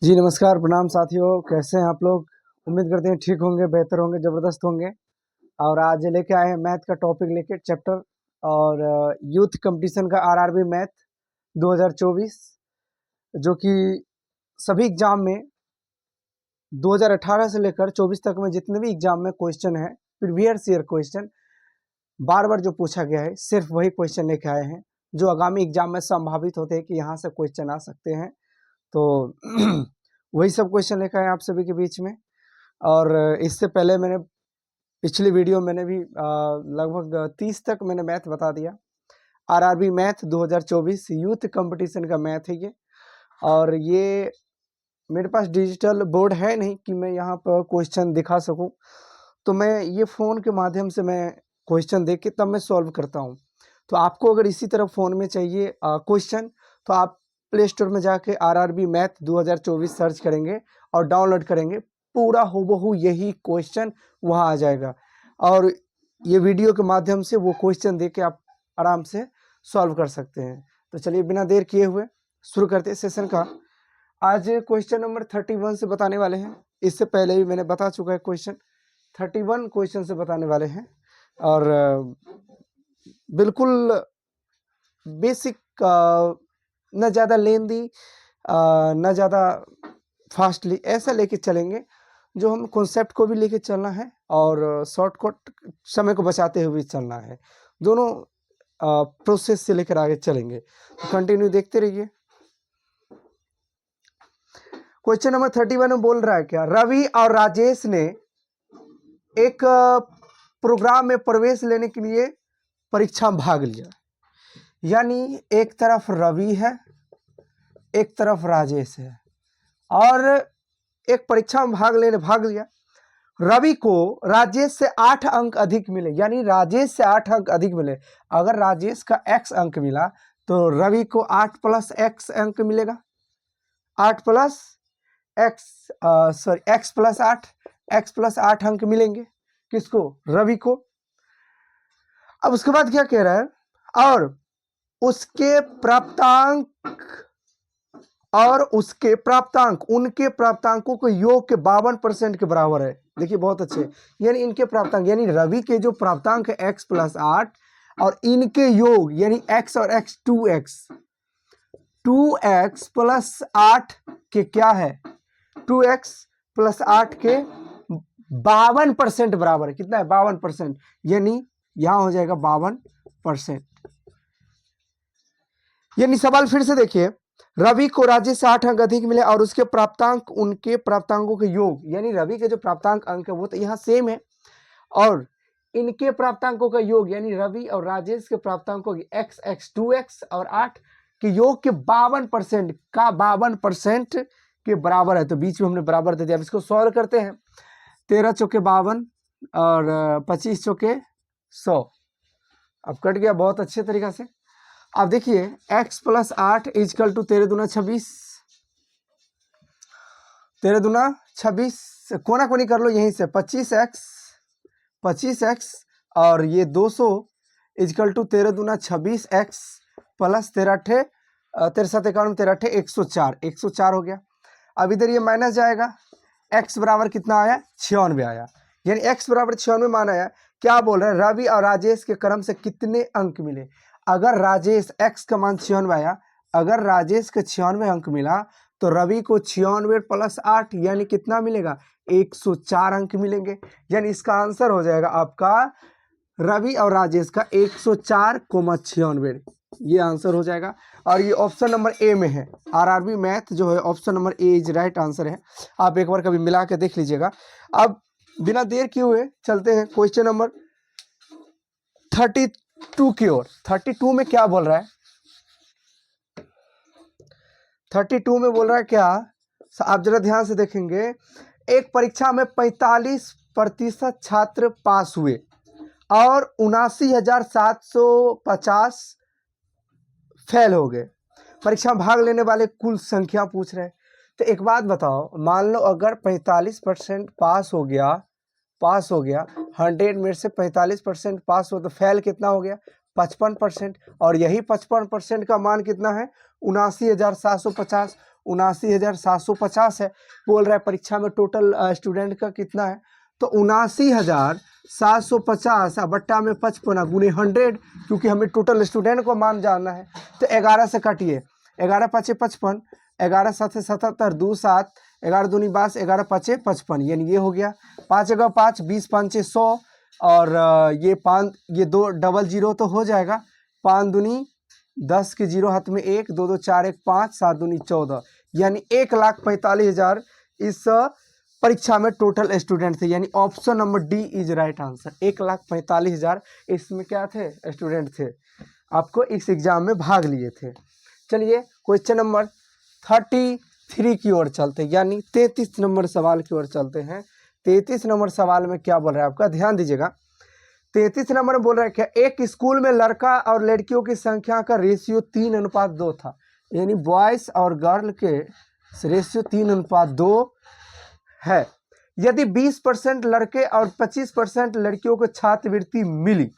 जी नमस्कार, प्रणाम साथियों, कैसे हैं आप लोग? उम्मीद करते हैं ठीक होंगे, बेहतर होंगे, ज़बरदस्त होंगे। और आज लेके आए हैं मैथ का टॉपिक लेके चैप्टर और यूथ कंपटीशन का आरआरबी मैथ 2024 जो कि सभी एग्जाम में 2018 से लेकर 24 तक में जितने भी एग्जाम में क्वेश्चन है, प्रीवियस ईयर क्वेश्चन बार बार जो पूछा गया है, सिर्फ वही क्वेश्चन लेके आए हैं जो आगामी एग्जाम में संभावित होते हैं कि यहाँ से क्वेश्चन आ सकते हैं। तो वही सब क्वेश्चन लेकर आए आप सभी के बीच में। और इससे पहले मैंने पिछली वीडियो मैंने भी लगभग 30 तक मैंने मैथ बता दिया। आरआरबी मैथ 2024 यूथ कंपटीशन का मैथ है ये। और ये मेरे पास डिजिटल बोर्ड है नहीं कि मैं यहाँ पर क्वेश्चन दिखा सकूं, तो मैं ये फ़ोन के माध्यम से मैं क्वेश्चन देख के तब मैं सॉल्व करता हूँ। तो आपको अगर इसी तरह फ़ोन में चाहिए क्वेश्चन, तो आप प्ले स्टोर में जाके आरआरबी मैथ 2024 सर्च करेंगे और डाउनलोड करेंगे, पूरा हूबहू यही क्वेश्चन वहाँ आ जाएगा। और ये वीडियो के माध्यम से वो क्वेश्चन देख के आप आराम से सॉल्व कर सकते हैं। तो चलिए बिना देर किए हुए शुरू करते हैं सेशन का। आज क्वेश्चन नंबर 31 से बताने वाले हैं। इससे पहले भी मैंने बता चुका है क्वेश्चन 31 क्वेश्चन से बताने वाले हैं। और बिल्कुल बेसिक, न ज़्यादा लेंदी न ज़्यादा फास्टली, ऐसा लेके चलेंगे जो हम कॉन्सेप्ट को भी लेके चलना है और शॉर्टकट समय को बचाते हुए चलना है। दोनों प्रोसेस से लेकर आगे चलेंगे, तो कंटिन्यू देखते रहिए। क्वेश्चन नंबर 31 में बोल रहा है क्या, रवि और राजेश ने एक प्रोग्राम में प्रवेश लेने के लिए परीक्षा में भाग लिया। यानी एक तरफ रवि है, एक तरफ राजेश है और एक परीक्षा में भाग लिया। रवि को राजेश से 8 अंक अधिक मिले, यानी राजेश से 8 अंक अधिक मिले। अगर राजेश का x अंक मिला तो रवि को 8 प्लस x अंक मिलेगा। 8 plus x x plus 8 x plus 8 अंक मिलेंगे किसको? रवि को। अब उसके बाद क्या कह रहा है, और उसके प्राप्तांक उनके प्राप्तांकों के योग के 52% के बराबर है। देखिए बहुत अच्छे, यानी इनके प्राप्तांक यानी रवि के जो प्राप्तांक है x प्लस 8 और इनके योग यानी x और x 2x प्लस 8 के क्या है, 2x प्लस 8 के 52% बराबर है। कितना है? 52%, यानी यहां हो जाएगा 52%। यानी सवाल फिर से देखिए, रवि को राजेश से 8 अंक अधिक मिले और उसके प्राप्तांक उनके प्राप्तांकों के योग, यानी रवि के जो प्राप्तांक अंक है वो तो यहाँ सेम है और इनके प्राप्तांकों का योग यानी रवि और राजेश के प्राप्तांकों की x 2x और 8 के योग के 52% के बराबर है। तो बीच में हमने बराबर दे दिया। अब इसको सॉल्व करते हैं। 13 चौके 52 और 25 चौके 100। अब कट गया बहुत अच्छे तरीका से। अब देखिए x प्लस 8 इजकल टू 13 दूना 26, 13 दूना 26, कोना कोनी कर लो यहीं से। 25x और ये 200 इजकल टू 13 दूना 26x प्लस 13 7 51 13 104, 104 हो गया। अब इधर ये माइनस जाएगा, x बराबर कितना आया? 96 आया। यानी x बराबर 96 मान आया। क्या बोल रहे हैं, रवि और राजेश के क्रम से कितने अंक मिले? अगर राजेश x का मान 96 आया, अगर राजेश के 96 अंक मिला तो रवि को 96 प्लस 8 यानी कितना मिलेगा? 104 अंक मिलेंगे। यानी इसका आंसर हो जाएगा आपका रवि और राजेश का 104,96, ये आंसर हो जाएगा। और ये ऑप्शन नंबर ए में है। आरआरबी मैथ जो है option number A is right answer है। आप एक बार कभी मिला के देख लीजिएगा। अब बिना देर किए हुए चलते हैं क्वेश्चन नंबर 32 की ओर। 32 में क्या बोल रहा है? 32 में बोल रहा है क्या, आप जरा ध्यान से देखेंगे। एक परीक्षा में 45% छात्र पास हुए और 79,750 फेल हो गए। परीक्षा में भाग लेने वाले कुल संख्या पूछ रहे हैं। तो एक बात बताओ, मान लो अगर 45% पास हो गया 100 में से 45% पास हो तो फेल कितना हो गया? 55%। और यही 55% का मान कितना है? 79,750। 79,750 है। बोल रहा है परीक्षा में टोटल स्टूडेंट का कितना है, तो 79,750 बट्टा में 55 गुने 100, क्योंकि हमें टोटल स्टूडेंट को मान जानना है। तो 11 से काटिए, 11 5 55, 11 7 77, 2 7, 11 दूनी 22, 11 5 55, यानी ये हो गया 5 जगह 5, 20 5 100, और ये 5, ये 2 डबल जीरो तो हो जाएगा, 5 दूनी 10 के जीरो हाथ में 1, 2 2 4 1 5, 7 दूनी 14, यानी 1,45,000 इस परीक्षा में टोटल स्टूडेंट थे, यानी option number D is right answer. 1,45,000 इसमें क्या थे, स्टूडेंट थे, आपको इस एग्जाम में भाग लिए थे। चलिए क्वेश्चन नंबर 33 की ओर चलते हैं, यानी 33 नंबर सवाल की ओर चलते हैं। 33 नंबर सवाल में क्या बोल रहा है आपका, ध्यान दीजिएगा। 33 नंबर में बोल रहा है क्या, एक स्कूल में लड़का और लड़कियों की संख्या का रेशियो 3:2 था, यानी बॉयज और गर्ल के रेशियो 3:2 है। यदि 20% लड़के और 25% लड़कियों को छात्रवृत्ति मिली,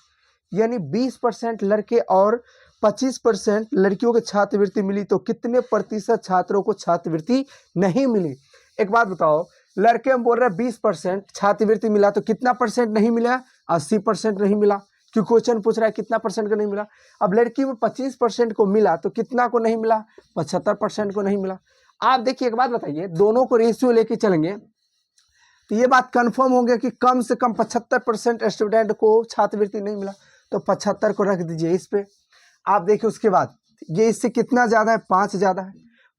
यानी 20% लड़के और 25% लड़कियों को छात्रवृत्ति मिली, तो कितने प्रतिशत छात्रों को छात्रवृत्ति नहीं मिली। एक बात बताओ, लड़के हम बोल रहे हैं 20% छात्रवृत्ति मिला, तो कितना परसेंट नहीं मिला, 80% नहीं मिला, क्योंकि क्वेश्चन पूछ रहा है कितना परसेंट का नहीं मिला। अब लड़की में 25% को मिला, तो कितना को नहीं मिला, 75% को नहीं मिला। आप देखिए एक बात बताइए, दोनों को रेशियो लेके चलेंगे तो ये बात कंफर्म हो गया कि कम से कम 75% स्टूडेंट को छात्रवृत्ति नहीं मिला, तो 75 को रख दीजिए इस पे। आप देखिए उसके बाद ये इससे कितना ज़्यादा है, 5 ज़्यादा है,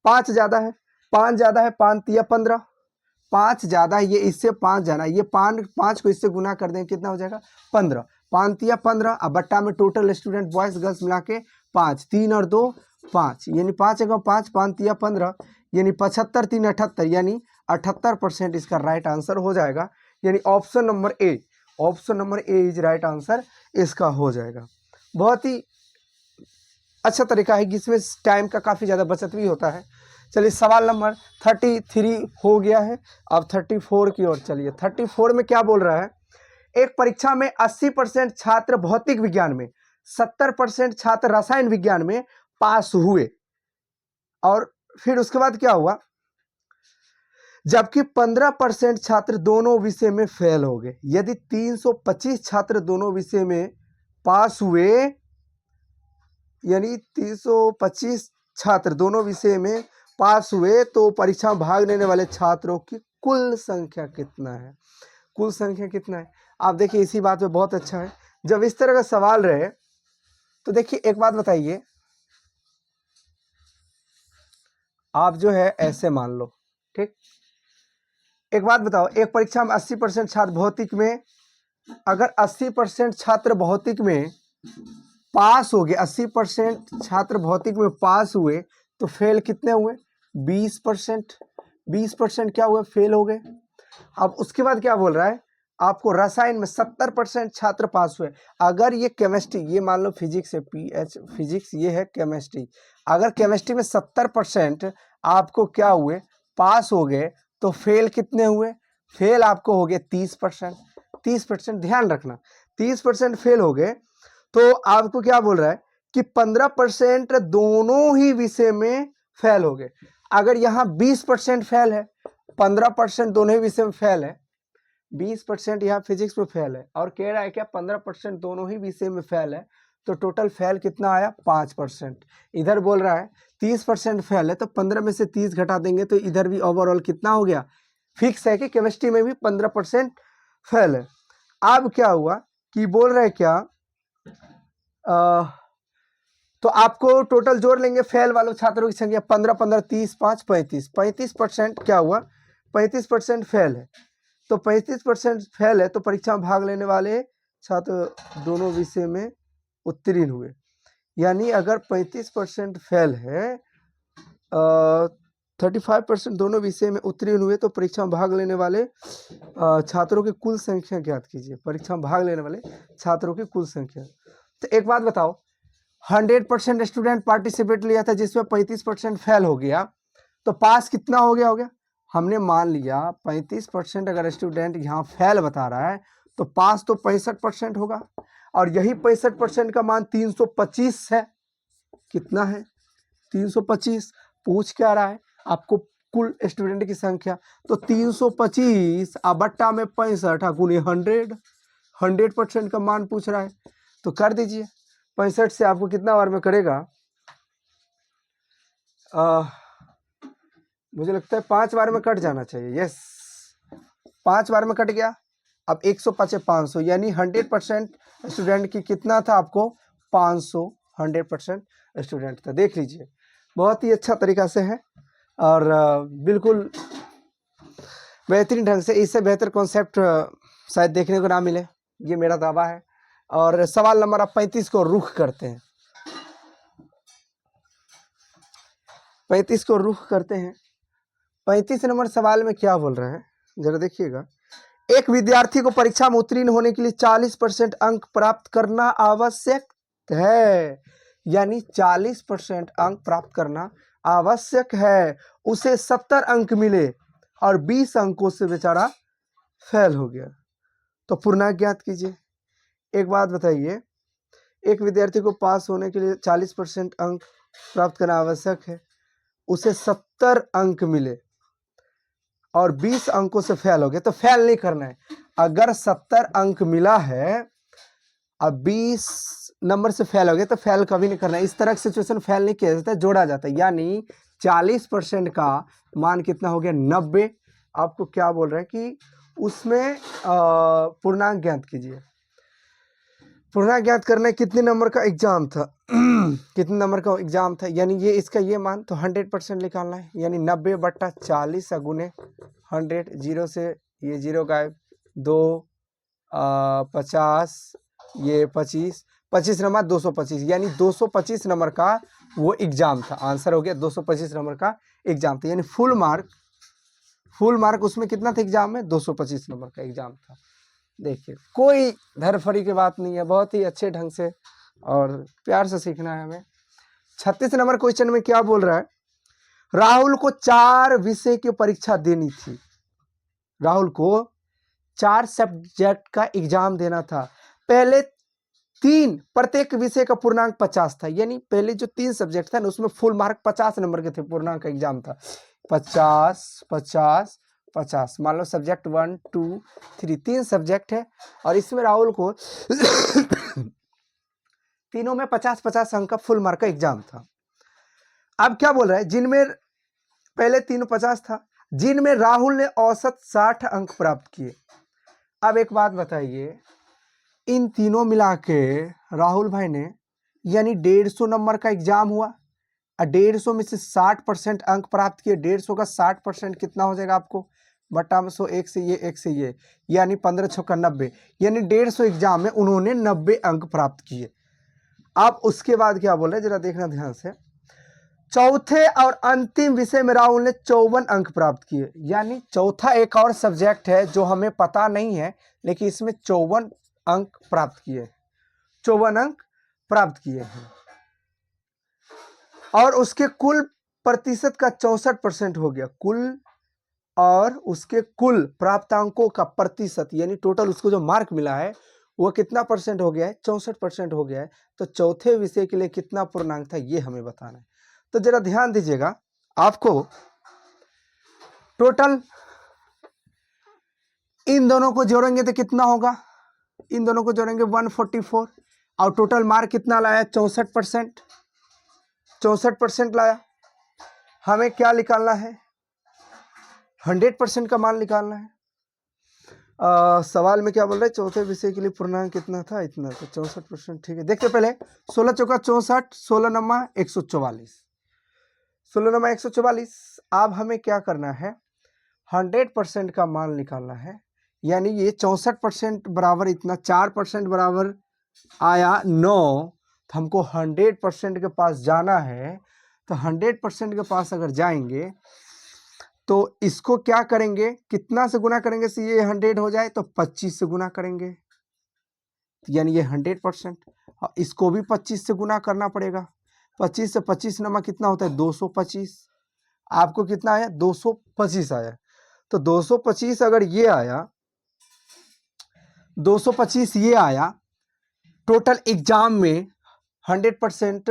5 ज़्यादा है, 5 ज़्यादा है, 5 या 15, 5 ज़्यादा है, ये इससे 5 जाना है, ये 5 को इससे गुना कर देंगे कितना हो जाएगा, 15, 5 या 15, अब बट्टा में टोटल स्टूडेंट बॉयज़ गर्ल्स मिला के 5, 3 और 2 5, यानी 5 जगह 5, 5 या 15, यानी 75 3 78, यानी 78% इसका राइट आंसर हो जाएगा, यानी option number A, option number A is right answer इसका हो जाएगा। बहुत ही अच्छा तरीका है, जिसमें टाइम का काफ़ी ज़्यादा बचत भी होता है। चलिए सवाल नंबर 33 हो गया है, अब 34 की ओर चलिए। 34 में क्या बोल रहा है, एक परीक्षा में 80% छात्र भौतिक विज्ञान में, 70% छात्र रसायन विज्ञान में पास हुए, और फिर उसके बाद क्या हुआ, जबकि 15% छात्र दोनों विषय में फेल हो गए। यदि 325 छात्र दोनों विषय में पास हुए, यानी 325 छात्र दोनों विषय में पास हुए, तो परीक्षा में भाग लेने वाले छात्रों की कुल संख्या कितना है, कुल संख्या कितना है। आप देखिए इसी बात पे बहुत अच्छा है, जब इस तरह का सवाल रहे तो देखिए एक बात बताइए, आप जो है ऐसे मान लो, ठीक, एक बात बताओ, एक परीक्षा में 80% छात्र भौतिक में, अगर 80% छात्र भौतिक में पास हो गए, 80% छात्र भौतिक में पास हुए, तो फेल कितने हुए, 20%, 20% क्या हुए, फेल हो गए। अब उसके बाद क्या बोल रहा है आपको, रसायन में 70% छात्र पास हुए। अगर ये केमिस्ट्री, ये मान लो फिजिक्स है, पीएच फिजिक्स, ये है केमिस्ट्री, अगर केमिस्ट्री में 70% आपको क्या हुए, पास हो गए, तो फेल कितने हुए, फेल आपको हो गए 30%, 30%, ध्यान रखना 30% फेल हो गए, तो आपको क्या बोल रहा है कि 15% दोनों ही विषय में फेल हो गए। अगर यहाँ 20% फेल है, 15% दोनों ही विषय में फेल है, 20% यहाँ फिजिक्स में फेल है, और कह रहा है क्या 15% दोनों ही विषय में फेल है, तो टोटल फेल कितना आया, 5%। इधर बोल रहा है 30% फेल है, तो 15 में से 30 घटा देंगे, तो इधर भी ओवरऑल कितना हो गया, फिक्स है कि केमिस्ट्री में भी 15% फेल है। अब क्या हुआ कि बोल रहे क्या, तो आपको टोटल जोड़ लेंगे फेल वालों छात्रों की संख्या, 15 15 30 5 35, 35% क्या हुआ, 35% फेल है, तो 35% फेल है, तो परीक्षा में भाग लेने वाले छात्र दोनों विषय में उत्तीर्ण हुए। यानी अगर 35% फेल है, 35% दोनों विषय में उत्तीर्ण हुए, तो परीक्षा में भाग लेने वाले छात्रों की कुल संख्या ज्ञात कीजिए, परीक्षा में भाग लेने वाले छात्रों की कुल संख्या। तो एक बात बताओ, 100% स्टूडेंट पार्टिसिपेट लिया था, जिसमें 35% फेल हो गया, तो पास कितना हो गया, हमने मान लिया 35% अगर स्टूडेंट यहाँ फेल बता रहा है, तो पास तो 65% होगा, और यही 65% का मान 325 है, कितना है, 325। पूछ क्या रहा है, आपको कुल स्टूडेंट की संख्या, तो 325 बट्टा में 65 गुने 100% का मान पूछ रहा है, तो कर दीजिए। 65 से आपको कितना बार में करेगा, मुझे लगता है 5 बार में कट जाना चाहिए। यस, 5 बार में कट गया। अब 105 500, यानी 100% स्टूडेंट की कितना था आपको, 500 100% स्टूडेंट था। देख लीजिए, बहुत ही अच्छा तरीका से है और बिल्कुल बेहतरीन ढंग से। इससे बेहतर कॉन्सेप्ट शायद देखने को ना मिले, ये मेरा दावा है। और सवाल नंबर आप 35 को रुख करते हैं, 35 को रुख करते हैं। 35 नंबर सवाल में क्या बोल रहा है, जरा देखिएगा। एक विद्यार्थी को परीक्षा में उत्तीर्ण होने के लिए 40% अंक प्राप्त करना आवश्यक है, यानी 40% अंक प्राप्त करना आवश्यक है। उसे 70 अंक मिले और 20 अंकों से बेचारा फेल हो गया, तो पूर्णांक ज्ञात कीजिए। एक बात बताइए, एक विद्यार्थी को पास होने के लिए 40% अंक प्राप्त करना आवश्यक है, उसे 70 अंक मिले और 20 अंकों से फेल हो गए, तो फेल नहीं करना है। अगर 70 अंक मिला है और 20 नंबर से फेल हो गए, तो फेल कभी नहीं करना है। इस तरह की सिचुएशन फेल नहीं किया जाता है, जोड़ा जाता है। यानी 40% का मान कितना हो गया, 90। आपको क्या बोल रहा है कि उसमें पूर्णांक ज्ञात कीजिए। पूर्णांक ज्ञात करना है, कितने नंबर का एग्जाम था कितने नंबर का एग्जाम था, यानी ये इसका ये मान, तो 100% निकालना है। यानी 90/40 गुने 100, जीरो से ये जीरो गायब, 2 50, ये 25 नंबर 225, यानी 225 नंबर का वो एग्जाम था। आंसर हो गया 225 नंबर का एग्जाम था, यानी फुल मार्क उसमें कितना था एग्जाम में, 225 नंबर का एग्जाम था। देखिए, कोई धरफड़ी की बात नहीं है, बहुत ही अच्छे ढंग से और प्यार से सीखना है हमें। 36 नंबर क्वेश्चन में क्या बोल रहा है, राहुल को 4 विषय की परीक्षा देनी थी। राहुल को 4 सब्जेक्ट का एग्जाम देना था। पहले 3 प्रत्येक विषय का पूर्णांक 50 था, यानी पहले जो 3 सब्जेक्ट था ना, उसमें फुल मार्क 50 नंबर के थे, पूर्णांक का एग्जाम था। 50 50 50, मान लो सब्जेक्ट 1 2 3 3 सब्जेक्ट है, और इसमें राहुल को तीनों में 50-50 अंक का फुल मार्क का एग्जाम था। अब क्या बोल रहा है, जिनमें पहले 3 50 था, जिनमें राहुल ने औसत 60 अंक प्राप्त किए। अब एक बात बताइए, इन तीनों मिला के राहुल भाई ने यानी 150 नंबर का एग्जाम हुआ, और 150 में से 60% अंक प्राप्त किए। 150 का 60% कितना हो जाएगा आपको, बट्टा में 100, एक से ये एक से ये, यानी 15 छक्का 90, यानी 150 एग्जाम में उन्होंने 90 अंक प्राप्त किए। अब उसके बाद क्या बोल रहे हैं, जरा देखना ध्यान से। चौथे और अंतिम विषय में राहुल ने 54 अंक प्राप्त किए, यानी चौथा एक और सब्जेक्ट है जो हमें पता नहीं है, लेकिन इसमें 54 अंक प्राप्त किए, 54 अंक प्राप्त किए हैं। और उसके कुल प्रतिशत का 64% हो गया, कुल और उसके कुल प्राप्त अंकों का प्रतिशत, यानी टोटल उसको जो मार्क मिला है वो कितना परसेंट हो गया है, 64% हो गया है। तो चौथे विषय के लिए कितना पूर्णांक था, ये हमें बताना है। तो जरा ध्यान दीजिएगा, आपको टोटल इन दोनों को जोड़ेंगे तो कितना होगा, इन दोनों को जोड़ेंगे 144, और टोटल मार्क कितना लाया, 64%, 64% लाया। हमें क्या निकालना है, 100% का मान निकालना है। सवाल में क्या बोल रहे हैं, चौथे विषय के लिए पूर्णांक कितना था, इतना, तो 64%। ठीक है, देखते पहले 16 चौका 64, 16 नम्मा 144, 16 नम्मा 144। अब हमें क्या करना है, 100% का मान निकालना है, यानी ये 64% बराबर इतना, 4% बराबर आया 9, तो हमको 100% के पास जाना है। तो 100% के पास अगर जाएंगे तो इसको क्या करेंगे, कितना से गुना करेंगे से ये 100 हो जाए, तो 25 से गुना करेंगे, यानी ये 100%। इसको भी 25 से गुना करना पड़ेगा। 25 से 25 नंबर कितना होता है, 225। आपको कितना आया, 225 आया। तो 225 अगर ये आया, 225 ये आया, टोटल एग्जाम में 100%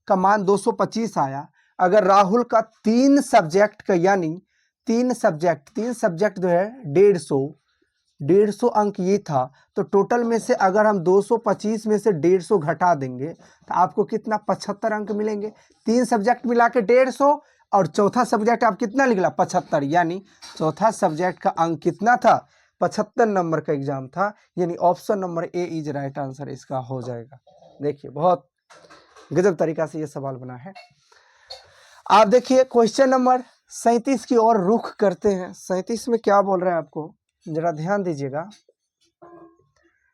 का मान 225 आया, अगर राहुल का 3 सब्जेक्ट का यानी 3 सब्जेक्ट जो है 150 अंक ये था, तो टोटल में से अगर हम 225 में से 150 घटा देंगे तो आपको कितना 75 अंक मिलेंगे। 3 सब्जेक्ट मिला के 150 और चौथा सब्जेक्ट आप कितना निकला 75, यानी चौथा सब्जेक्ट का अंक कितना था 75 नंबर का एग्जाम था, यानी option number A is right answer इसका हो जाएगा। देखिए बहुत गजब तरीका से ये सवाल बना है। आप देखिए क्वेश्चन नंबर 37 की ओर रुख करते हैं। 37 में क्या बोल रहा है आपको, जरा ध्यान दीजिएगा।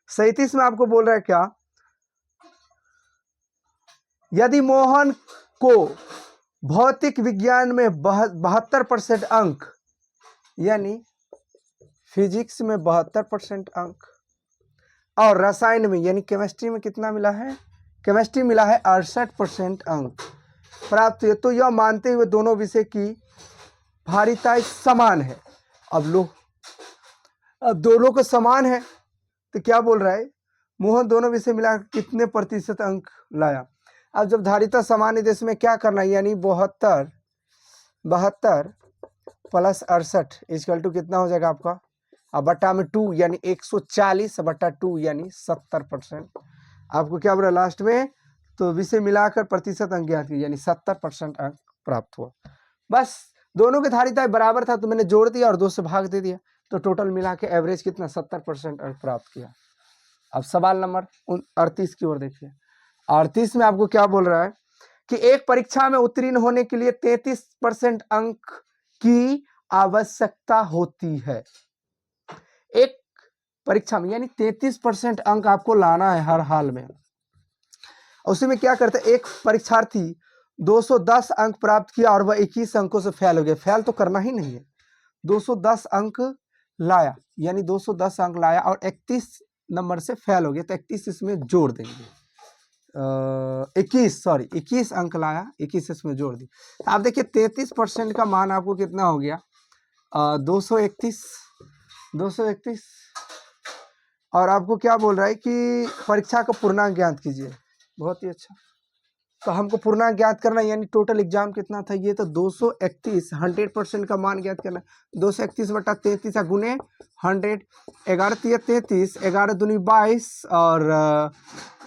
37 में आपको बोल रहा है क्या, यदि मोहन को भौतिक विज्ञान में 72% अंक, यानी फिजिक्स में 72% अंक, और रसायन में यानी केमिस्ट्री में कितना मिला है, केमिस्ट्री मिला है 68% अंक प्राप्त हुए, तो यह मानते हुए दोनों विषय की भारिता समान है। अब दोनों को समान है तो क्या बोल रहा है, मोहन दोनों विषय मिला कितने प्रतिशत अंक लाया। अब जब धारिता समान है तो इसमें क्या करना है, यानी 72 प्लस 68 इक्वल टू कितना हो जाएगा आपका, अब बट्टा में 2 यानी 140 बट्टा 2 यानी 70%। आपको क्या बोला लास्ट में, तो विषय मिलाकर प्रतिशत अंक ज्ञात की, यानी 70% अंक प्राप्त हुआ। बस दोनों के धारिता बराबर था तो मैंने जोड़ दिया और 2 से भाग दे दिया, तो टोटल मिला के एवरेज कितना 70% अंक प्राप्त किया। अब सवाल नंबर 38 की ओर देखिए। 38 में आपको क्या बोल रहा है कि एक परीक्षा में उत्तीर्ण होने के लिए 33% अंक की आवश्यकता होती है। एक परीक्षा में यानी 33% अंक आपको लाना है हर हाल में। उसी में क्या करते, एक परीक्षार्थी 210 अंक प्राप्त किया और वह 21 अंकों से फेल हो गया। फेल तो करना ही नहीं है, 210 अंक लाया, यानी 210 अंक लाया और 31 नंबर से फेल हो गया, तो 31 इसमें जोड़ देंगे। 21 अंक लाया, 21 इसमें जोड़ दी। आप देखिए 33% का मान आपको कितना हो गया, 231। और आपको क्या बोल रहा है कि परीक्षा का पूर्णांक ज्ञात कीजिए। बहुत ही अच्छा, तो हमको पूर्णांक ज्ञात करना, यानी टोटल एग्जाम कितना था, ये तो 231, 100% का मान ज्ञात करना। 231 बटा 33 गुने 100, 11 3 33, 11 दूनी 22 और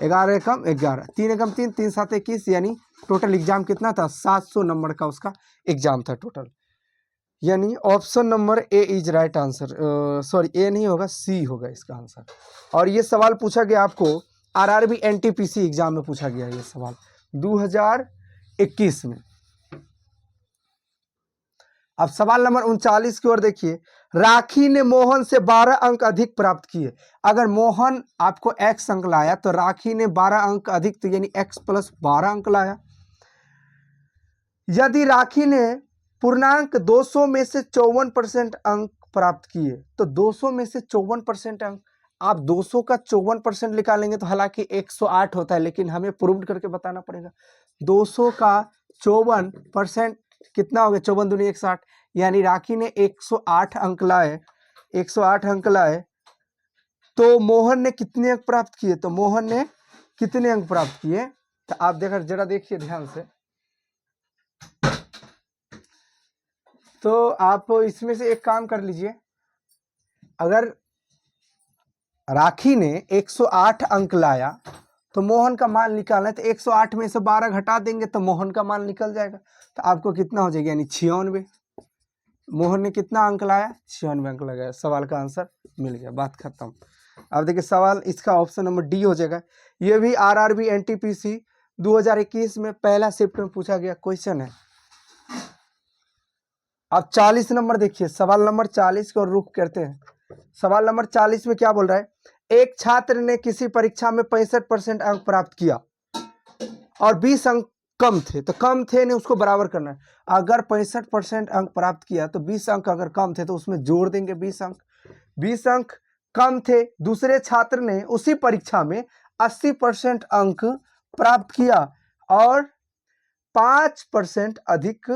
11 कम 11, 3 कम 3, 3 7 21, यानी टोटल एग्जाम कितना था 700 नंबर का उसका एग्जाम था टोटल, यानी option number A is right answer. Sorry A नहीं होगा, सी होगा इसका आंसर। और ये सवाल पूछा गया आपको आरआरबी एनटीपीसी एग्जाम में पूछा गया ये सवाल 2021 में। अब सवाल नंबर 39 की ओर देखिए। राखी ने मोहन से 12 अंक अधिक प्राप्त किए। अगर मोहन आपको x अंक लाया तो राखी ने 12 अंक अधिक, तो यानी x प्लस 12 अंक लाया। यदि राखी ने पूर्णांक 200 में से 54% अंक प्राप्त किए, तो 200 में से 54% अंक, आप 200 का 54% निकालेंगे तो हालांकि 108 होता है, लेकिन हमें प्रूव करके बताना पड़ेगा। 200 का 54% कितना हो गया, 54 दूनी 160, यानी राखी ने 108 अंक लाए, 108 अंक लाए, तो मोहन ने कितने अंक प्राप्त किए, तो मोहन ने कितने अंक प्राप्त किए, तो आप देखकर जरा देखिए ध्यान से। तो आप इसमें से एक काम कर लीजिए, अगर राखी ने 108 अंक लाया तो मोहन का मान निकालना है, तो 108 में से 12 घटा देंगे तो मोहन का मान निकल जाएगा, तो आपको कितना हो जाएगा, यानी 96। मोहन ने कितना अंक लाया, 96 अंक लगाया, सवाल का आंसर मिल गया, बात खत्म। अब देखिए सवाल इसका ऑप्शन नंबर डी हो जाएगा। ये भी आरआरबी एनटीपीसी 2021 में पहला शिफ्ट में पूछा गया क्वेश्चन है। अब 40 नंबर देखिए, सवाल नंबर 40 को रुख करते हैं। सवाल नंबर 40 में क्या बोल रहा है, एक छात्र ने किसी परीक्षा में 65% अंक प्राप्त किया और 20 अंक कम थे, तो कम थे ने उसको बराबर करना है। अगर 65% अंक प्राप्त किया तो 20 अंक अगर कम थे तो उसमें जोड़ देंगे 20 अंक। 20 अंक कम थे, दूसरे छात्र ने उसी परीक्षा में 80% अंक प्राप्त किया और 5% अधिक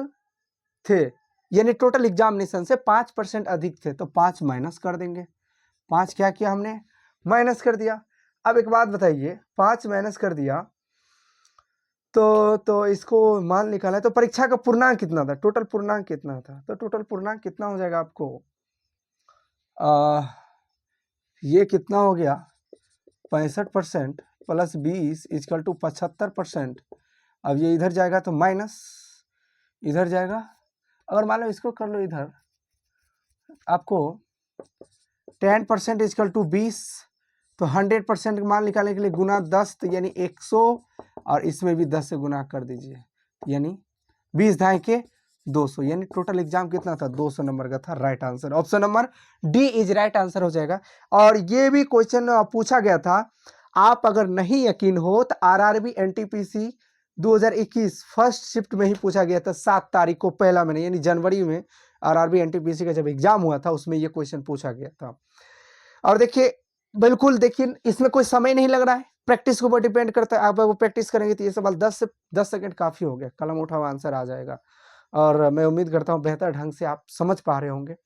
थे, यानी टोटल एग्जामिनेशन से 5% अधिक थे, तो 5 माइनस कर देंगे। 5 क्या किया हमने, माइनस कर दिया। अब एक बात बताइए, 5 माइनस कर दिया तो इसको मान निकाला है, तो परीक्षा का पूर्णांक कितना था, टोटल पूर्णांक कितना था, तो टोटल पूर्णांक कितना हो जाएगा आपको, ये कितना हो गया 65% प्लस 20 इक्वल टू 75%। अब ये इधर जाएगा तो माइनस इधर जाएगा, अगर मान लो इसको कर लो इधर, आपको 10% इक्वल टू 20, तो 100% मान निकालने के लिए गुना 10, तो यानी 100, और इसमें भी 10 से गुना कर दीजिए, यानी 20 ढाई के 200, यानी टोटल एग्जाम कितना था 200 नंबर का था। Right answer option number D is right answer हो जाएगा। और ये भी क्वेश्चन पूछा गया था, आप अगर नहीं यकीन हो तो आरआरबी एनटीपीसी 2021 फर्स्ट शिफ्ट में ही पूछा गया था, 7 तारीख को, पहला महीने यानी जनवरी में आरआरबी एनटीपीसी का जब एग्जाम हुआ था उसमें ये क्वेश्चन पूछा गया था। और देखिए बिल्कुल, देखिए इसमें कोई समय नहीं लग रहा है, प्रैक्टिस के ऊपर डिपेंड करता है, आप अगर प्रैक्टिस करेंगे तो ये सवाल 10 सेकंड काफी हो गया, कलम उठाओ आंसर आ जाएगा। और मैं उम्मीद करता हूँ बेहतर ढंग से आप समझ पा रहे होंगे।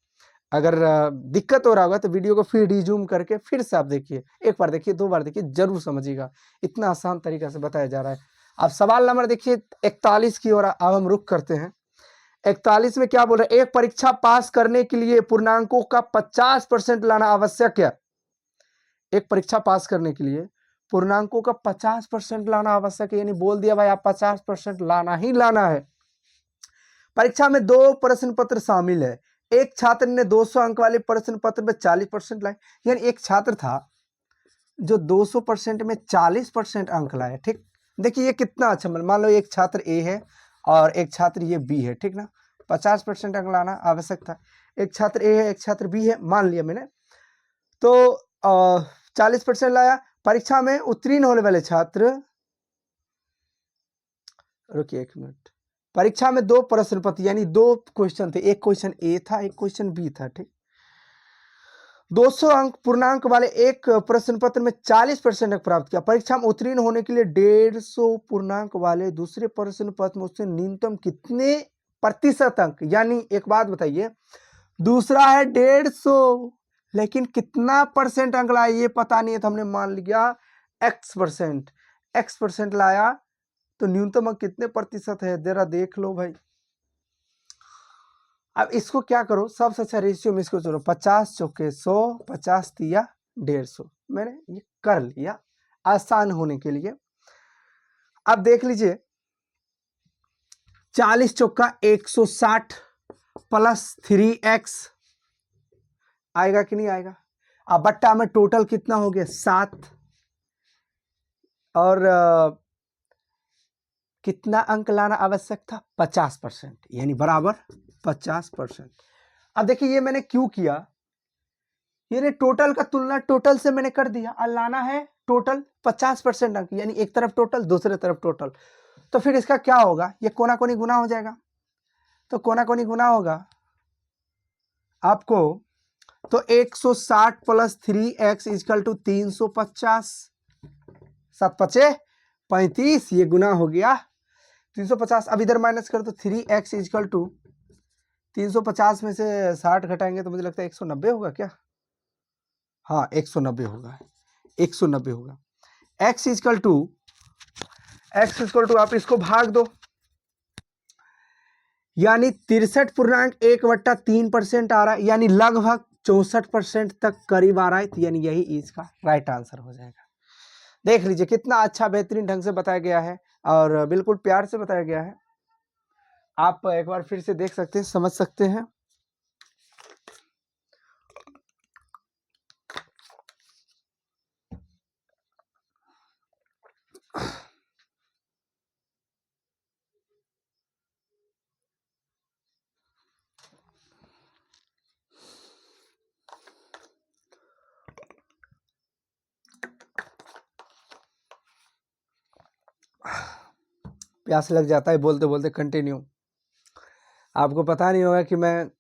अगर दिक्कत हो रहा होगा तो वीडियो को फिर रिज्यूम करके फिर से आप देखिए, एक बार देखिए, 2 बार देखिए, जरूर समझिएगा, इतना आसान तरीका से बताया जा रहा है। अब सवाल नंबर देखिए 41 की ओर अब हम रुख करते हैं। 41 में क्या बोल रहे हैं, एक परीक्षा पास करने के लिए पूर्णांकों का 50% लाना आवश्यक है। एक परीक्षा पास करने के लिए पूर्णांकों का 50% लाना आवश्यक है, यानी बोल दिया भाई आप 50% लाना ही लाना है। परीक्षा में 2 प्रश्न पत्र शामिल है, एक छात्र ने 200 अंक वाले प्रश्न पत्र में 40% लाए, यानी एक छात्र था जो 200% में 40% अंक लाए। ठीक, देखिए ये कितना अच्छा, मान लो एक छात्र ए है और एक छात्र ये बी है, ठीक ना, 50% अंक लाना आवश्यक था। एक छात्र ए है एक छात्र बी है, मान लिया मैंने, तो 40% लाया। परीक्षा में उत्तीर्ण होने वाले छात्र, रुकिए एक मिनट, परीक्षा में 2 प्रश्न पत्र यानी 2 क्वेश्चन थे, एक क्वेश्चन ए था एक क्वेश्चन बी था, ठीक, 200 अंक पूर्णांक वाले एक प्रश्न पत्र में 40% अंक प्राप्त किया। परीक्षा में उत्तीर्ण होने के लिए 150 पूर्णांक वाले दूसरे प्रश्न पत्र में उससे न्यूनतम कितने प्रतिशत अंक, यानी एक बात बताइए, दूसरा है 150 लेकिन कितना परसेंट अंक लाया ये पता नहीं है, तो हमने मान लिया x% लाया, तो न्यूनतम अंक कितने प्रतिशत है जरा देख लो भाई। अब इसको क्या करो, सबसे अच्छा रेशियो में इसको चलो, 50 चौके 100, 50 तिया 150, मैंने ये कर लिया आसान होने के लिए। अब देख लीजिए 40 चौका 160 प्लस 3x आएगा कि नहीं आएगा। अब बट्टा में टोटल कितना हो गया 7, और कितना अंक लाना आवश्यक था 50%, यानी बराबर 50%। अब देखिए ये मैंने क्यों किया, ये टोटल का तुलना टोटल से मैंने कर दिया, और लाना है टोटल 50% अंक, यानी एक तरफ टोटल दूसरे तरफ टोटल, तो फिर इसका क्या होगा, ये कोना कोनी गुना हो जाएगा, तो कोना कोनी गुना होगा आपको, तो 160 प्लस 3x इक्वल टू 350, 7 पचे 35, ये गुना हो गया 350। अब इधर माइनस कर तो 3x इक्वल टू 350 में से 60 घटाएंगे तो मुझे लगता है 190 होगा क्या, हाँ 190 होगा, 190 होगा। x इक्वल टू आप इसको भाग दो, यानी 63.1/3% आ रहा है, यानी लगभग 64% तक करीब आ रहा है, तो यानी यही इसका राइट आंसर हो जाएगा। देख लीजिए कितना अच्छा बेहतरीन ढंग से बताया गया है और बिल्कुल प्यार से बताया गया है, आप एक बार फिर से देख सकते हैं, समझ सकते हैं। प्यास लग जाता है बोलते बोलते कंटिन्यू। आपको पता नहीं होगा कि मैं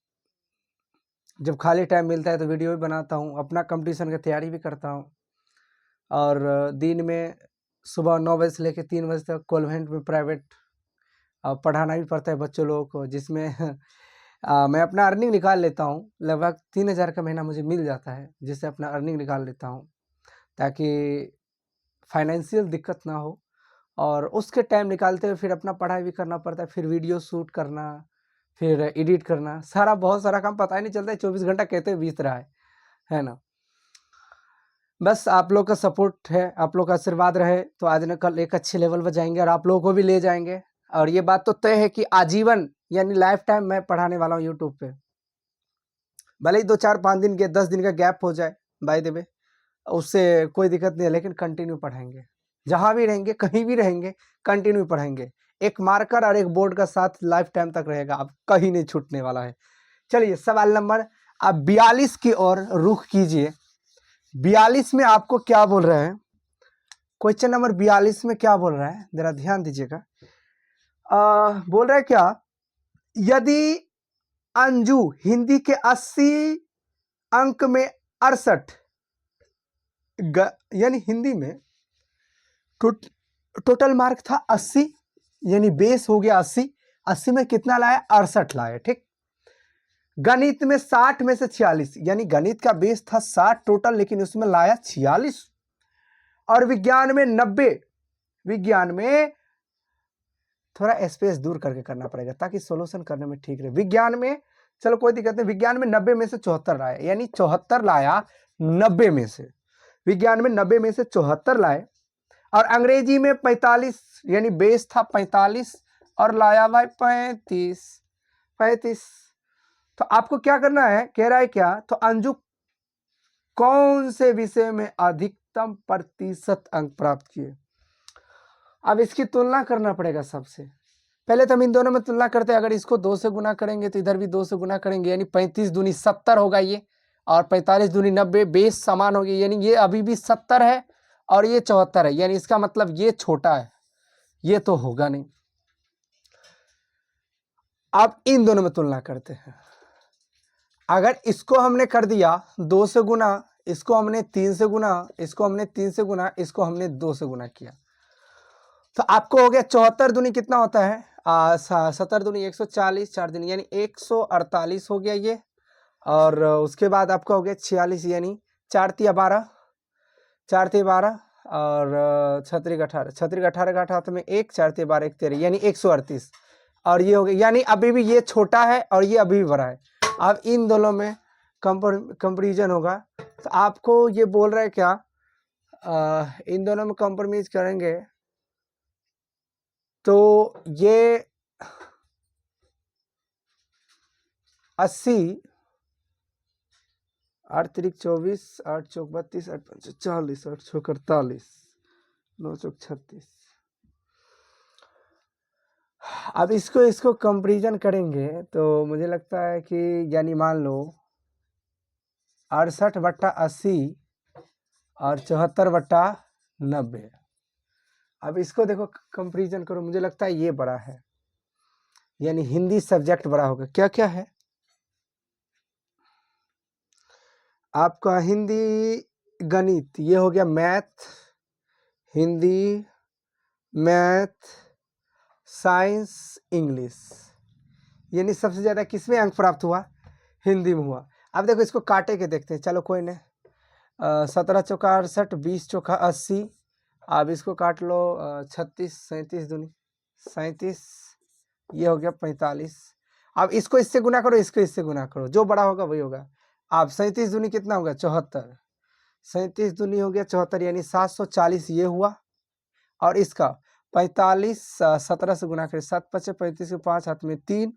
जब खाली टाइम मिलता है तो वीडियो भी बनाता हूँ, अपना कंपटीशन की तैयारी भी करता हूँ, और दिन में सुबह 9 बजे से लेकर 3 बजे तक कॉन्वेंट में प्राइवेट पढ़ाना भी पड़ता है बच्चों लोगों को, जिसमें मैं अपना अर्निंग निकाल लेता हूँ, लगभग 3000 का महीना मुझे मिल जाता है, जिससे अपना अर्निंग निकाल लेता हूँ ताकि फाइनेंशियल दिक्कत ना हो और उसके टाइम निकालते हुए फिर अपना पढ़ाई भी करना पड़ता है, फिर वीडियो शूट करना, फिर एडिट करना, सारा बहुत सारा काम पता ही नहीं चलता है, 24 घंटा कहते हुए बीत रहा है ना। बस आप लोग का सपोर्ट है, आप लोग का आशीर्वाद रहे तो आज न कल एक अच्छे लेवल पर जाएंगे और आप लोगों को भी ले जाएंगे। और ये बात तो तय है कि आजीवन यानी लाइफ टाइम मैं पढ़ाने वाला हूँ यूट्यूब पे, भले ही 2 4 5 दिन के 10 दिन का गैप हो जाए बाय द वे, उससे कोई दिक्कत नहीं है, लेकिन कंटिन्यू पढ़ाएंगे, जहां भी रहेंगे कहीं भी रहेंगे कंटिन्यू पढ़ाएंगे। एक मार्कर और एक बोर्ड का साथ लाइफ टाइम तक रहेगा, अब कहीं नहीं छूटने वाला है। चलिए सवाल नंबर आप 42 की ओर रुख कीजिए। 42 में आपको क्या बोल रहे हैं, क्वेश्चन नंबर 42 में क्या बोल रहा है, जरा ध्यान दीजिएगा। बोल रहा है क्या, यदि अंजू हिंदी के 80 अंक में 68 यानी हिंदी में टोटल मार्क था 80, यानी बेस हो गया 80, 80 में कितना लाया 68 लाया, ठीक। गणित में 60 में से 46, यानी गणित का बेस था 60 टोटल, लेकिन उसमें लाया 46। और विज्ञान में 90, विज्ञान में थोड़ा स्पेस दूर करके करना पड़ेगा ताकि सॉल्यूशन करने में ठीक रहे। विज्ञान में चलो कोई दिक्कत नहीं, विज्ञान में 90 में से 74 लाया, यानी 74 लाया 90 में से, विज्ञान में 90 में से 74 लाए। और अंग्रेजी में 45, यानी बेस था 45 और लाया भाई 35। तो आपको क्या करना है, कह रहा है क्या, तो अंजू कौन से विषय में अधिकतम प्रतिशत अंक प्राप्त किए। अब इसकी तुलना करना पड़ेगा सबसे पहले, तो हम इन दोनों में तुलना करते हैं। अगर इसको 2 से गुना करेंगे तो इधर भी 2 से गुना करेंगे, यानी 35 दूनी 70 होगा ये, और 45 दूनी 90, बेस समान होगी, यानी ये अभी भी 70 है और ये 74 है, यानी इसका मतलब ये छोटा है, ये तो होगा नहीं। अब इन दोनों में तुलना करते हैं। अगर इसको हमने कर दिया 2 से गुना, इसको हमने 3 से गुना, इसको हमने 3 से गुना, इसको हमने 2 से गुना किया, तो आपको हो गया 74 दूनी कितना होता है, 70 दूनी 140, 4 दूनी यानी 148 हो गया ये। और उसके बाद आपका हो गया 46, यानी 4 तिया 12, 4 तिया 12 और 6 18, 6 18 का हाथ में 1, 4 तिया 12 1 13, यानी 138। और ये हो गया, यानी अभी भी ये छोटा है और ये अभी भी बड़ा है। अब इन दोनों में कंपेरिजन होगा, तो आपको ये बोल रहा है क्या, इन दोनों में कंप्रोमाइज करेंगे तो ये 80, 8 तिरिक 24, 8 चौक 32, 8 पंच 40, 8 छौक 48, 9 चौक 36। अब इसको कंपेरिजन करेंगे तो मुझे लगता है कि यानी मान लो 68/80 और 74/90। अब इसको देखो कंपेरिजन करो, मुझे लगता है ये बड़ा है, यानी हिंदी सब्जेक्ट बड़ा होगा। क्या क्या है आपका, हिंदी गणित, ये हो गया math, Hindi math science English, यानी सबसे ज़्यादा किसमें अंक प्राप्त हुआ, हिंदी में हुआ। अब देखो इसको काटे के देखते हैं, चलो कोई नहीं, 17 चौका 68, 20 चौका 80, अब इसको काट लो, 36 37 दूनी 37, ये हो गया 45। अब इसको इससे गुना करो, इसको इससे गुना करो, जो बड़ा होगा वही होगा। अब 37 दूनी कितना होगा 74, 37 दूनी हो गया 74, यानी 740 ये हुआ। और इसका 45 17 से गुना करें, 7 5 35 के 5 हाथ में 3,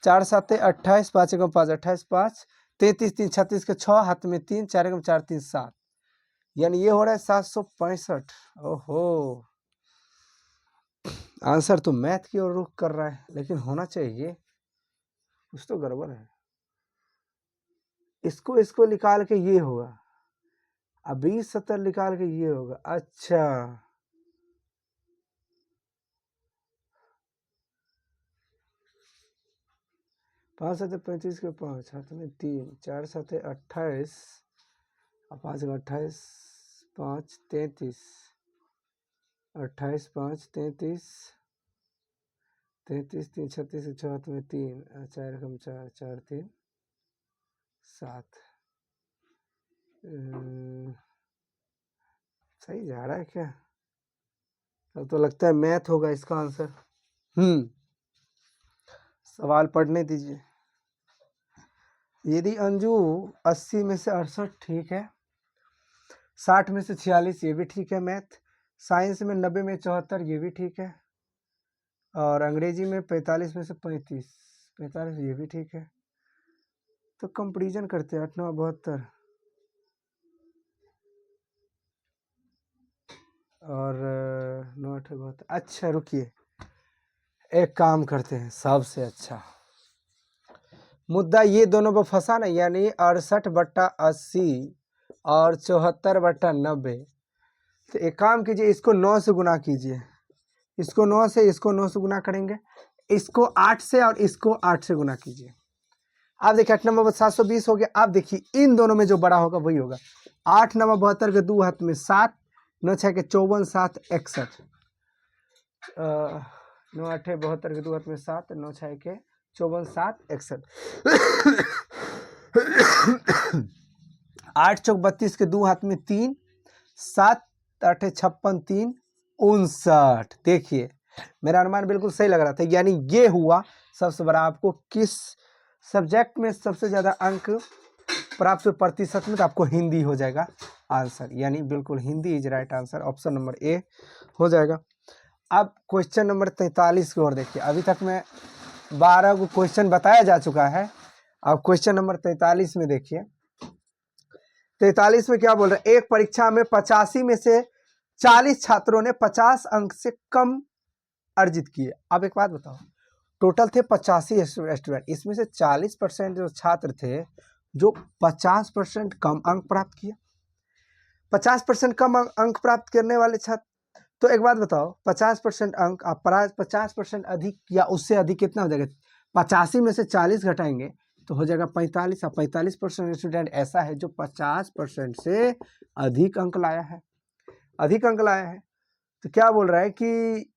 4 7 28, 5 1 5 28, 5 33 3 36 के 6 हाथ में 3, 4 1 4 3 7, यानी ये हो रहा है 765। ओहो, आंसर तो मैथ की ओर रुख कर रहा है, लेकिन होना चाहिए, कुछ तो गड़बड़ है। इसको निकाल के ये होगा, अब 20 70 निकाल के ये होगा। अच्छा, 5 7 35 के 5 हाथ में 3, 4 7 28 और 5 28, 5 33, 28 5 33, 33 3 36 के 6 हाथ में 3, 4 कम 4 4 3 7। सही जा रहा है क्या, तो लगता है मैथ होगा इसका आंसर। सवाल पढ़ने दीजिए। यदि अंजू 80 में से 68 ठीक है, 60 में से 46 ये भी ठीक है मैथ, साइंस में 90 में 74 ये भी ठीक है, और अंग्रेजी में 45 में से 45 ये भी ठीक है। तो कंपेरिजन करते हैं 8 9 72 और 9 8 72। अच्छा रुकिए, एक काम करते हैं, सबसे अच्छा मुद्दा ये दोनों को फंसा ना, यानी 68/80 और 74/90। तो एक काम कीजिए, इसको 9 से गुना कीजिए, इसको 9 से, इसको 9 से गुना करेंगे, इसको 8 से और इसको 8 से गुना कीजिए। आप देखिए 8 9 720 हो गया। आप देखिए इन दोनों में जो बड़ा होगा वही होगा। 8 9 72 के 2 हाथ में 7, 9 6 के 54 7 61, 9 8 72 के 2 हाथ में 7, 9 6 के 54 7 61, 8 चौक 32 के 2 हाथ में 3, 7 8 56 3 59। देखिए मेरा अनुमान बिल्कुल सही लग रहा था, यानी ये हुआ सबसे बड़ा। आपको किस सब्जेक्ट में सबसे ज़्यादा अंक प्राप्त हुए प्रतिशत में, तो आपको हिंदी हो जाएगा आंसर, यानी बिल्कुल Hindi is right answer, option number ए हो जाएगा। अब क्वेश्चन नंबर 43 की ओर देखिए। अभी तक मैं 12 को क्वेश्चन बताया जा चुका है। अब क्वेश्चन नंबर 43 में देखिए। 43 में क्या बोल रहे हैं, एक परीक्षा में 85 में से 40 छात्रों ने 50 अंक से कम अर्जित किए। अब एक बात बताओ, टोटल थे 85 स्टूडेंट, इसमें से 40% जो छात्र थे जो 50% कम अंक प्राप्त किए। 50% कम अंक प्राप्त करने वाले छात्र, तो एक बात बताओ, 50% अंक आप 50% अधिक या उससे अधिक कितना हो जाएगा? 85 में से 40 घटाएंगे तो हो जाएगा 45। 45% स्टूडेंट ऐसा है जो 50% से अधिक अंक लाया है, अधिक अंक लाया है। तो क्या बोल रहा है कि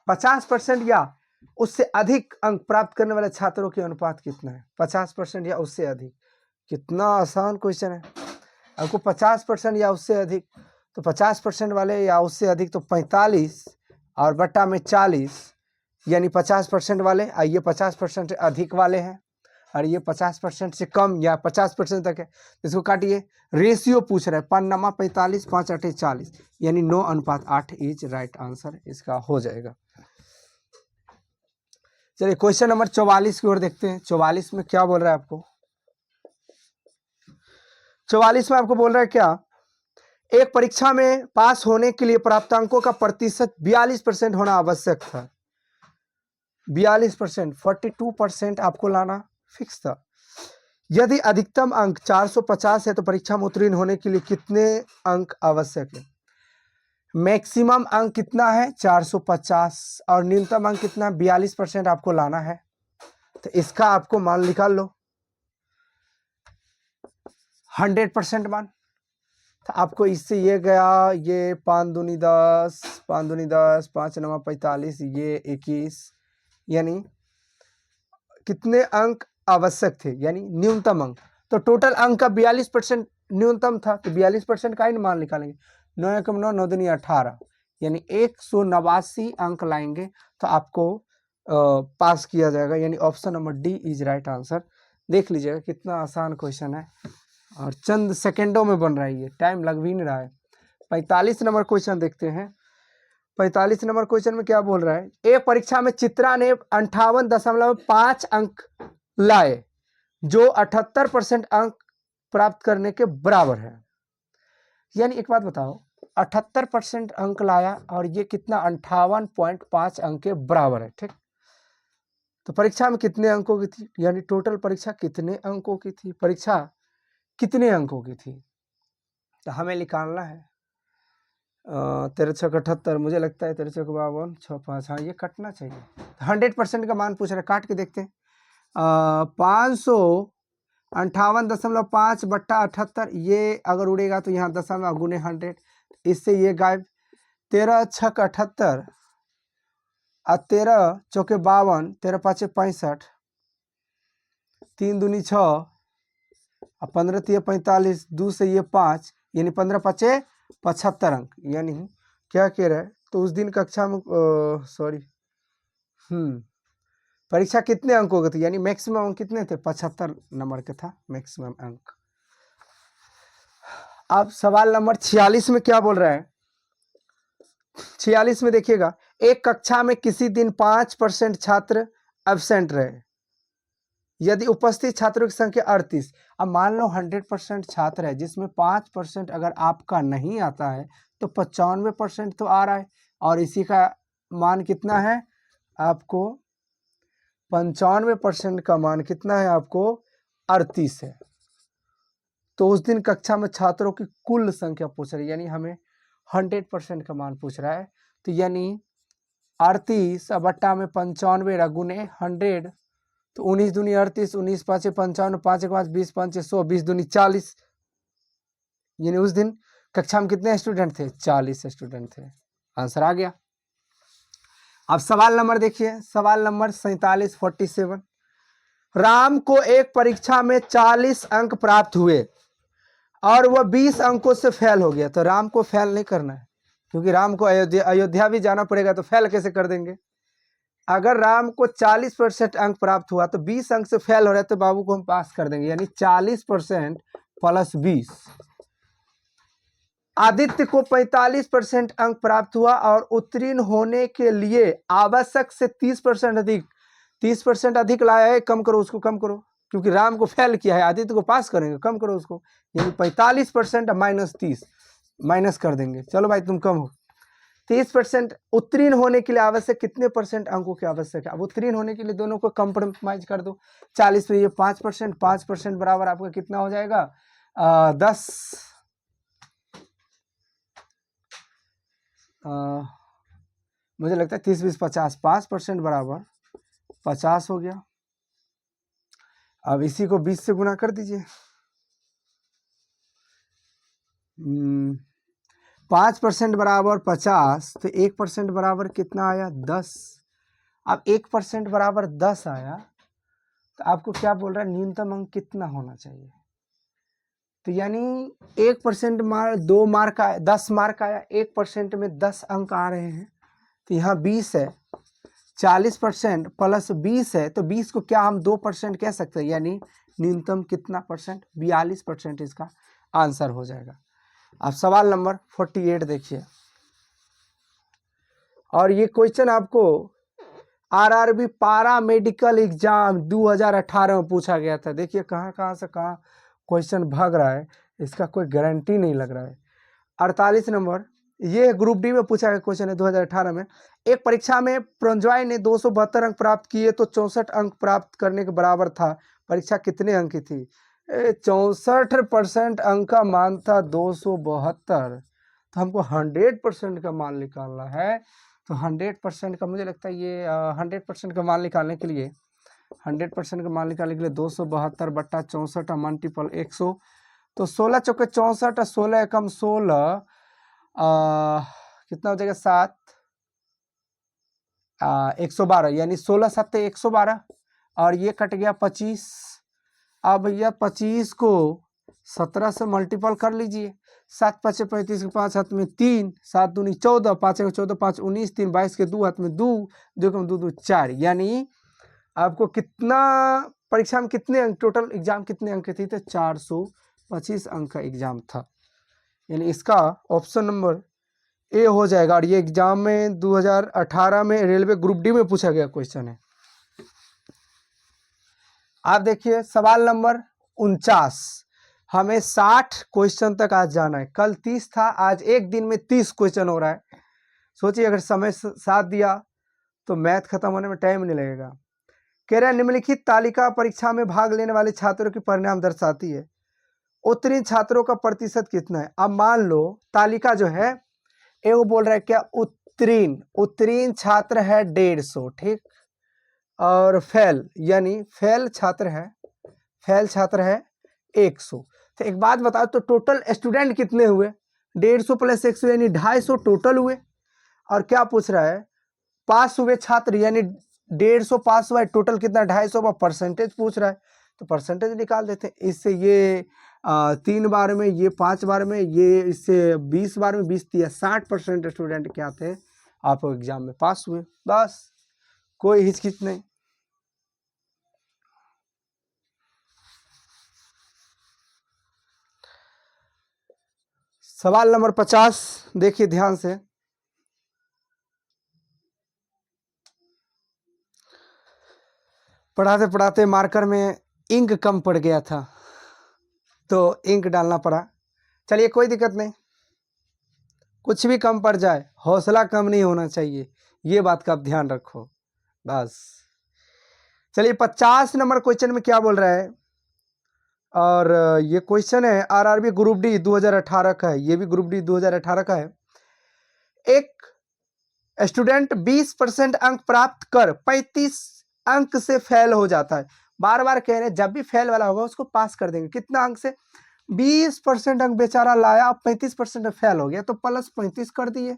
50% या उससे अधिक अंक प्राप्त करने वाले छात्रों के अनुपात कितना है? 50% या उससे अधिक। कितना आसान क्वेश्चन है। आपको 50% या उससे अधिक, तो 50% वाले या उससे अधिक तो 45 और बट्टा में 40, यानी 50% वाले, और ये 50% से अधिक वाले हैं, और ये 50% से कम या 50% तक है। इसको काटिए, रेशियो पूछ रहा है, 5 9 45 5 8 40, यानी 9:8 इज राइट आंसर इसका हो जाएगा। चलिए क्वेश्चन नंबर 44 की ओर देखते हैं। 44 में क्या बोल रहा है आपको? 44 में आपको बोल रहा है क्या, एक परीक्षा में पास होने के लिए प्राप्तांकों का प्रतिशत 42% होना आवश्यक था। 42%, 42% आपको लाना फिक्स था। यदि अधिकतम अंक 450 है तो परीक्षा में उत्तीर्ण होने के लिए कितने अंक आवश्यक है? मैक्सिमम अंक कितना है? 450, और न्यूनतम अंक कितना? 42% आपको लाना है। तो इसका आपको मान निकाल लो, 100% मान। तो आपको इससे ये गया, ये 5 दूनी 10, 5 दूनी 10, 5 9 45, ये 21, यानी कितने अंक आवश्यक थे, यानी न्यूनतम अंक। तो टोटल अंक का 42% न्यूनतम था, तो 42% का ही मान निकालेंगे। 9 एकम 9, 9 दूनी 18, यानी 189 अंक लाएंगे तो आपको पास किया जाएगा, यानी option number D is right answer. देख लीजिएगा कितना आसान क्वेश्चन है, और चंद सेकेंडों में बन रहा है, ये टाइम लग भी नहीं रहा है। 45 नंबर क्वेश्चन देखते हैं। 45 नंबर क्वेश्चन में क्या बोल रहा है, एक परीक्षा में चित्रा ने 58.5 अंक लाए, जो 78% अंक प्राप्त करने के बराबर है। यानी एक बात बताओ, 78% अंक लाया और ये कितना? 58.5 अंक के बराबर है, ठीक। तो परीक्षा में कितने अंकों की थी, यानी टोटल परीक्षा कितने अंकों की थी, परीक्षा कितने अंकों की थी, तो हमें निकालना है। 13 6 78, मुझे लगता है 13 6 52 6 5, हाँ ये कटना चाहिए। 100% का मान पूछ रहे, काट के देखते हैं। 558.5 बट्टा 78, ये अगर उड़ेगा तो यहाँ दशमलव गुने 100, इससे ये गायब। 13 6 78 और 13 चौके 52, 13 5 65, 3 दूनी 6 और 15 3 45, 2 से ये 5, यानी 15 5 75 अंक, यानी क्या कह रहा है, तो उस दिन कक्षा में सॉरी परीक्षा कितने अंकों की थी, यानी मैक्सिमम अंक कितने थे, 75 नंबर का था मैक्सिमम अंक। अब सवाल नंबर 46 में क्या बोल रहा है, 46 में देखिएगा, एक कक्षा में किसी दिन 5% छात्र एब्सेंट रहे, यदि उपस्थित छात्रों की संख्या 38। अब मान लो 100% छात्र है, जिसमें 5% अगर आपका नहीं आता है तो 95% तो आ रहा है, और इसी का मान कितना है आपको, 95% का मान कितना है आपको, 38 है। तो उस दिन कक्षा में छात्रों की कुल संख्या पूछ रही है, यानी हमें 100% का मान पूछ रहा है, तो यानी 38 बट्टा में 95 गुने 100, तो 19 दूनी 38, 19 पाँच 55, 5 1 5 20 5 100, 20 दूनी 40, यानी उस दिन कक्षा में कितने स्टूडेंट थे, 40 स्टूडेंट थे। आंसर आ गया। अब सवाल नंबर देखिए, सवाल नंबर 47 47, राम को एक परीक्षा में 40 अंक प्राप्त हुए और वह 20 अंकों से फेल हो गया। तो राम को फेल नहीं करना है, क्योंकि राम को अयोध्या भी जाना पड़ेगा, तो फेल कैसे कर देंगे। अगर राम को 40% अंक प्राप्त हुआ तो 20 अंक से फेल हो रहा है, तो बाबू को हम पास कर देंगे, यानी 40% प्लस 20। आदित्य को 45% अंक प्राप्त हुआ और उत्तीर्ण होने के लिए आवश्यक से 30% अधिक, 30% अधिक लाया है, कम करो उसको, कम करो, क्योंकि राम को फेल किया है, आदित्य को पास करेंगे, कम करो उसको, यानी 45% माइनस 30, माइनस कर देंगे। चलो भाई तुम कम हो, 30% उत्तीर्ण होने के लिए आवश्यक कितने परसेंट अंकों की आवश्यक है। अब उत्तीर्ण होने के लिए दोनों को कंप्रोमाइज कर दो, 40 पे ये 5%, 5% बराबर आपका कितना हो जाएगा, 10, मुझे लगता है 30 20 50, 5% बराबर 50 हो गया। अब इसी को 20 से गुना कर दीजिए, 5% बराबर 50, तो 1% बराबर कितना आया, 10। अब 1% बराबर 10 आया, तो आपको क्या बोल रहा है, न्यूनतम अंक कितना होना चाहिए। तो यानी 1% मार 2 मार्क आया, 10 मार्क आया, 1% में 10 अंक आ रहे हैं, तो यहाँ 20 है, 40% प्लस 20 है, तो 20 को क्या हम 2% कह सकते हैं, यानी न्यूनतम कितना परसेंट, 42% इसका आंसर हो जाएगा। अब सवाल नंबर 48 देखिए, और ये क्वेश्चन आपको आरआरबी पारा मेडिकल एग्जाम 2018 में पूछा गया था। देखिए कहाँ कहाँ से कहाँ क्वेश्चन भाग रहा है, इसका कोई गारंटी नहीं लग रहा है। 48 नंबर, ये ग्रुप डी में पूछा गया क्वेश्चन है 2018 में। एक परीक्षा में प्रंजॉय ने 272 अंक प्राप्त किए तो 64 अंक प्राप्त करने के बराबर था। परीक्षा कितने अंक की थी, 64% अंक का मान था 272, तो हमको 100% का मान निकालना है। तो 100% का मुझे लगता है ये 100% का मान निकालने के लिए 100% का मान निकालने के लिए 272 बट्टा 64 मल्टीपल 100, तो 16 चौके 64, 16 एकम 16, कितना हो जाएगा 7, 112, यानी 16 7 112, और ये कट गया 25। अब भैया 25 को 17 से मल्टीपल कर लीजिए, 7 5 35 के 5 हाथ में 3, 7 दूनी 14, 5 14 5 19, 3 22 के 2 हाथ में 2, 2 कम 2 2 4, यानी आपको कितना परीक्षा में कितने अंक, टोटल एग्जाम कितने अंक थी, तो 425 अंक का एग्जाम था, यानी इसका ऑप्शन नंबर ए हो जाएगा। और ये एग्जाम में 2018 में रेलवे ग्रुप डी में पूछा गया क्वेश्चन है। आप देखिए सवाल नंबर 49, हमें 60 क्वेश्चन तक आज जाना है, कल 30 था, आज एक दिन में 30 क्वेश्चन हो रहा है। सोचिए अगर समय साथ दिया तो मैथ खत्म होने में टाइम नहीं लगेगा। कह रहा है निम्नलिखित तालिका परीक्षा में भाग लेने वाले छात्रों के परिणाम दर्शाती है, उत्तीर्ण छात्रों का प्रतिशत कितना है। अब मान लो तालिका जो है वो बोल रहा है क्या, उत्तीर्ण छात्र है 150, ठीक, और फेल यानी फेल छात्र है 100। तो एक बात बताओ, तो टोटल स्टूडेंट कितने हुए, 150 प्लस 100 यानी 250 टोटल हुए। और क्या पूछ रहा है, पास हुए छात्र, यानी 150 पास हुआ है, टोटल कितना 250 परसेंटेज पूछ रहा है, तो परसेंटेज निकाल देते हैं। इससे ये 3 बार में, ये 5 बार में, ये इससे 20 बार में, 20 या 60% स्टूडेंट क्या थे आप एग्जाम में पास हुए। बस कोई हिचकिच नहीं। सवाल नंबर 50 देखिए ध्यान से। पढ़ाते पढ़ाते मार्कर में इंक कम पड़ गया था तो इंक डालना पड़ा। चलिए कोई दिक्कत नहीं, कुछ भी कम पड़ जाए हौसला कम नहीं होना चाहिए, ये बात का आप ध्यान रखो बस। चलिए 50 नंबर क्वेश्चन में क्या बोल रहा है, और ये क्वेश्चन है आरआरबी ग्रुप डी 2018 का है, ये भी ग्रुप डी 2018 का है। एक स्टूडेंट 20% अंक प्राप्त कर 35 अंक से फेल हो जाता है। बार बार कह रहे हैं जब भी फेल वाला होगा उसको पास कर देंगे। कितना अंक से? 20% अंक बेचारा लाया, 35% फेल हो गया तो प्लस 35 कर दिए,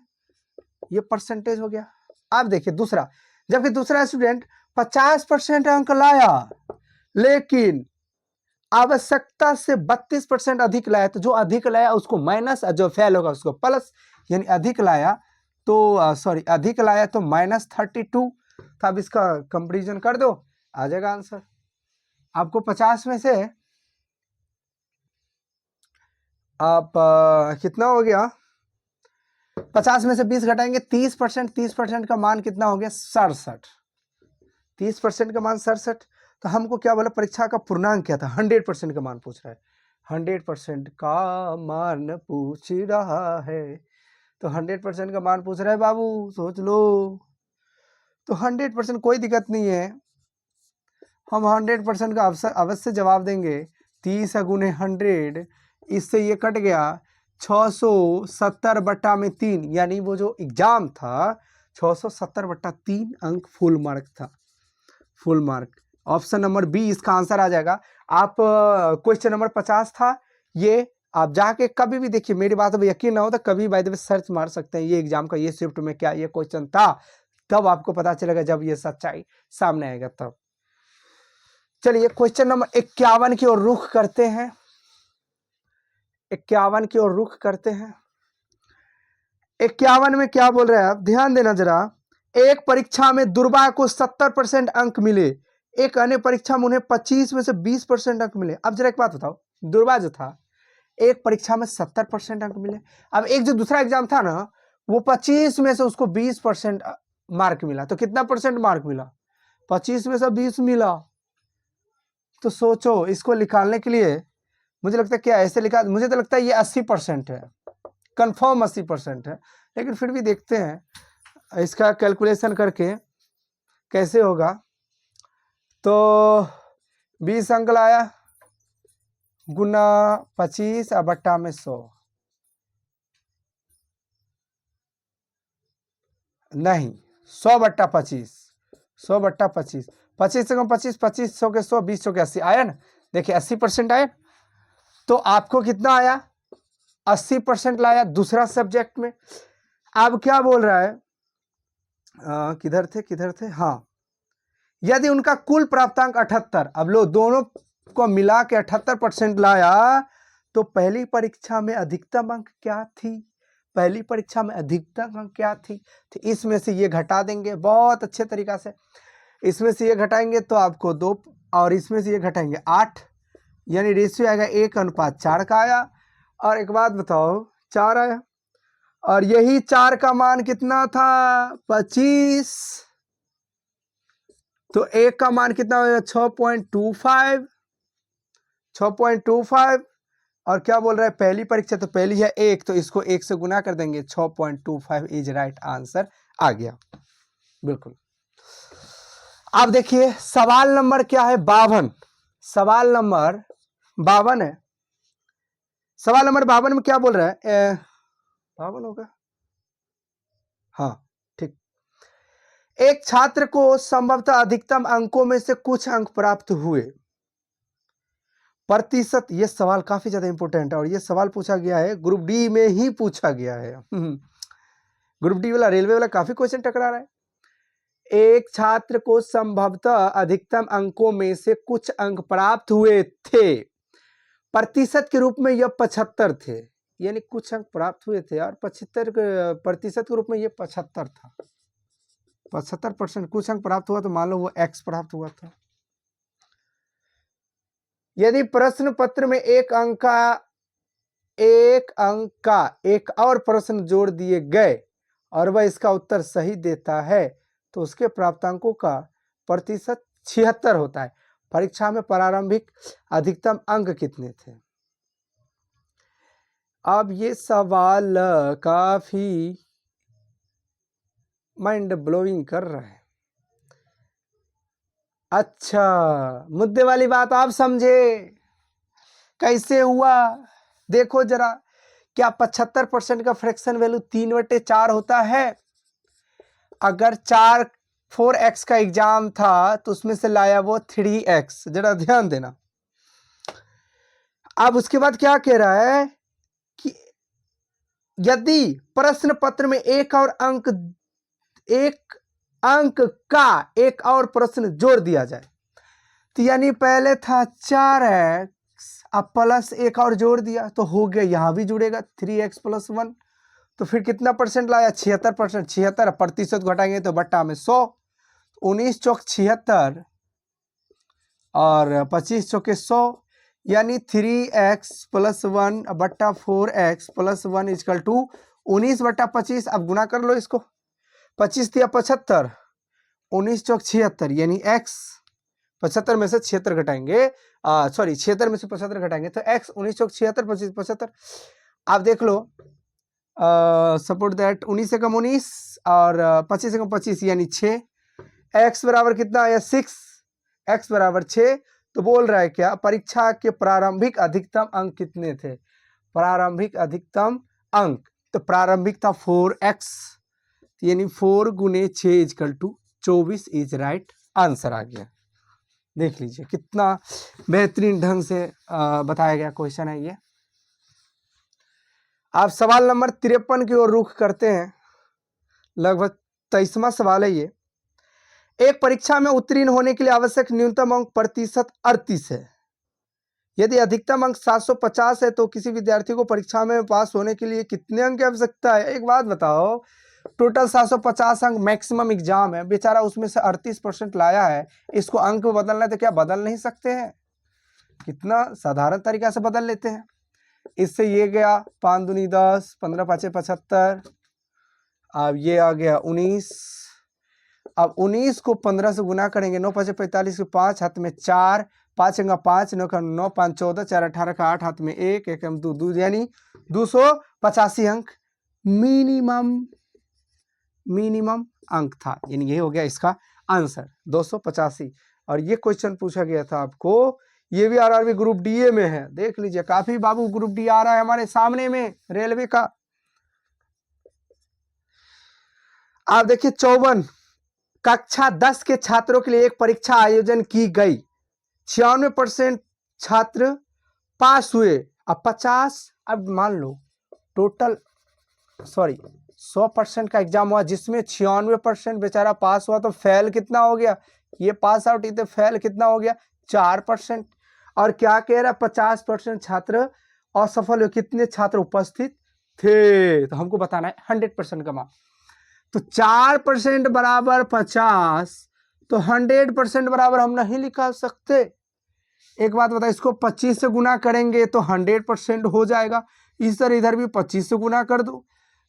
ये परसेंटेज हो गया। अब देखिए दूसरा, जबकि दूसरा स्टूडेंट 50% अंक लाया लेकिन आवश्यकता से 32% अधिक लाया, तो जो अधिक लाया उसको माइनस, जो फेल होगा उसको प्लस, यानी अधिक लाया तो सॉरी अधिक लाया तो -32। तो अब इसका कंपैरिजन कर दो, आ जाएगा आंसर आपको। 50 में से आप कितना हो गया, 50 में से 20 घटाएंगे 30%, 30% का मान कितना हो गया 67, 30% का मान 67। तो हमको क्या बोला, परीक्षा का पूर्णांक क्या था, 100% का मान पूछ रहा है, 100% का मान पूछ रहा है, तो 100% का मान पूछ रहा है बाबू, सोच लो। तो 100% कोई दिक्कत नहीं है, हम 100% का अवश्य जवाब देंगे। 30 गुने 100, इससे ये कट गया 670/3, यानी वो जो एग्जाम था 670/3 अंक फुल मार्क था, full mark. Option number B इसका आंसर आ जाएगा। आप क्वेश्चन नंबर 50 था ये, आप जाके कभी भी देखिए, मेरी बात पर यकीन ना हो तो कभी बाय द वे सर्च मार सकते हैं, ये एग्जाम का ये शिफ्ट में क्या ये क्वेश्चन था, तब आपको पता चलेगा जब ये सच्चाई सामने आएगा तब। चलिए क्वेश्चन नंबर 51 की ओर रुख करते हैं, 51 की ओर रुख करते हैं। 51 में क्या बोल रहे हैं आप, ध्यान देना जरा। एक परीक्षा में दुर्बा को 70% अंक मिले, एक अन्य परीक्षा में उन्हें 25 में से 20% अंक मिले। अब जरा एक बात बताओ, दुर्बा जो था एक परीक्षा में 70% अंक मिले, अब एक जो दूसरा एग्जाम था ना वो 25 में से उसको 20% मार्क मिला, तो कितना परसेंट मार्क मिला, 25 में से 20 मिला। तो सोचो इसको निकालने के लिए मुझे लगता है क्या ऐसे लिखा, मुझे तो लगता है ये 80% है, कंफर्म 80% है, लेकिन फिर भी देखते हैं इसका कैलकुलेशन करके कैसे होगा। तो 20 अंक लाया गुना 25 और बट्टा में 100, नहीं 100/25, 100/25, 25 से कम 25, 25 100 के 100, 20 100 के 80 आया ना, देखिए 80% आया। तो आपको कितना आया, 80% लाया दूसरा सब्जेक्ट में। अब क्या बोल रहा है, किधर थे, हाँ, यदि उनका कुल प्राप्तांक 78, अब लो दोनों को मिला के 78% लाया तो पहली परीक्षा में अधिकतम अंक क्या थी, पहली परीक्षा में अधिकतम अंक क्या थी, तो इसमें से ये घटा देंगे बहुत अच्छे तरीका से, इसमें से ये घटाएंगे तो आपको 2 और इसमें से ये घटाएंगे 8, यानी रेशियो आएगा 1:4 का आया। और एक बात बताओ 4 आया, और यही 4 का मान कितना था 25, तो 1 का मान कितना हो 6.25, 6.25। और क्या बोल रहा है पहली परीक्षा, तो पहली है 1, तो इसको 1 से गुना कर देंगे, 6.25 इज राइट आंसर आ गया बिल्कुल। अब देखिए सवाल नंबर क्या है 52, सवाल नंबर 52 है। सवाल नंबर 52 में क्या बोल रहा है, 52 होगा, हाँ ठीक। एक छात्र को संभवतः अधिकतम अंकों में से कुछ अंक प्राप्त हुए, प्रतिशत, ये सवाल काफी ज्यादा इंपॉर्टेंट है और ये सवाल पूछा गया है ग्रुप डी में ही पूछा गया है। ग्रुप डी वाला रेलवे वाला काफी क्वेश्चन टकरा रहा है। एक छात्र को संभवतः अधिकतम अंकों में से कुछ अंक प्राप्त हुए थे, प्रतिशत के रूप में यह 75 थे, यानी कुछ अंक प्राप्त हुए थे और 75% के रूप में ये 75 था। 75% कुछ अंक प्राप्त हुआ तो मान लो वो x प्राप्त हुआ था। यदि प्रश्न पत्र में एक अंक का एक और प्रश्न जोड़ दिए गए और वह इसका उत्तर सही देता है तो उसके प्राप्तांकों का प्रतिशत 76 होता है। परीक्षा में प्रारंभिक अधिकतम अंक कितने थे? अब ये सवाल काफी माइंड ब्लोइंग कर रहा है। अच्छा, मुद्दे वाली बात आप समझे कैसे हुआ? देखो जरा, क्या 75% का फ्रैक्शन वैल्यू 3/4 होता है? अगर 4x का एग्जाम था तो उसमें से लाया वो 3x, जरा ध्यान देना। अब उसके बाद क्या कह रहा है कि यदि प्रश्न पत्र में एक अंक का एक और प्रश्न जोड़ दिया जाए तो यानी पहले था 4x, अब प्लस एक और जोड़ दिया तो हो गया, यहां भी जुड़ेगा 3x + 1, तो फिर कितना परसेंट लाया? 76%। 76 प्रतिशत घटाएंगे तो बट्टा में 100, 19 चौक 76 और 25 चौके 100, यानी 3x + 1 बट्टा 4x + 1 इक्वल टू 19/25। अब गुना कर लो इसको, 25 दिया 75, 19 चौक 76, यानी x 75 में से 76 घटाएंगे, सॉरी 76 में से 75 घटाएंगे तो x 19 चौक 76, 25 75। आप देख लो, सपोर्ट दैट 19 से कम 19 और 25 से कम 25 यानी 6, x बराबर कितना आया? 6, x बराबर 6। तो बोल रहा है क्या, परीक्षा के प्रारंभिक अधिकतम अंक कितने थे? प्रारंभिक अधिकतम अंक, तो प्रारंभिक था 4x, यानी 4 × 6 = 24 इज राइट आंसर आ गया। देख लीजिए कितना बेहतरीन ढंग से बताया गया क्वेश्चन है ये। आप सवाल नंबर 53 की ओर रुख करते हैं, लगभग 23वां सवाल है ये। एक परीक्षा में उत्तीर्ण होने के लिए आवश्यक न्यूनतम अंक प्रतिशत 38 है। यदि अधिकतम अंक 750 है तो किसी विद्यार्थी को परीक्षा में पास होने के लिए कितने अंक की आवश्यकता है? एक बात बताओ, टोटल 750 अंक मैक्सिमम एग्जाम है, बेचारा उसमें से 38% लाया है, इसको अंक में बदलना है तो क्या बदल नहीं सकते हैं? कितना साधारण तरीका से बदल लेते हैं। इससे ये गया 5 दूनी 10, 15 5 75, अब ये आ गया 19, अब 19 को 15 से गुना करेंगे, 9 5 45 के 5 हाथ में 4, 5 × 5 9 × 9 5 14, 4 18 का 8 हाथ में 1 1 2 2, यानी 285 अंक मिनिमम अंक था, यानी यही हो गया इसका आंसर 285। और ये क्वेश्चन पूछा गया था आपको, ये भी आरआरबी ग्रुप डीए में है। देख लीजिए, काफी बाबू ग्रुप डी आ रहा है हमारे सामने में रेलवे का। आप देखिए 54, कक्षा 10 के छात्रों के लिए एक परीक्षा आयोजन की गई, 96% छात्र पास हुए। अब 50, अब मान लो टोटल 100% का एग्जाम हुआ जिसमें 96% बेचारा पास हुआ, तो फेल कितना हो गया? ये पास आउट, इधर फेल कितना हो गया? 4%। और क्या कह रहा है? 50% छात्र असफल हुए। कितने छात्र उपस्थित थे? तो हमको बताना है 100% का मान। तो 4% बराबर 50, तो 100% बराबर हम नहीं लिखा सकते। एक बात बता, इसको 25 से गुना करेंगे तो 100% हो जाएगा। इस तरह इधर भी 25 से गुना कर दो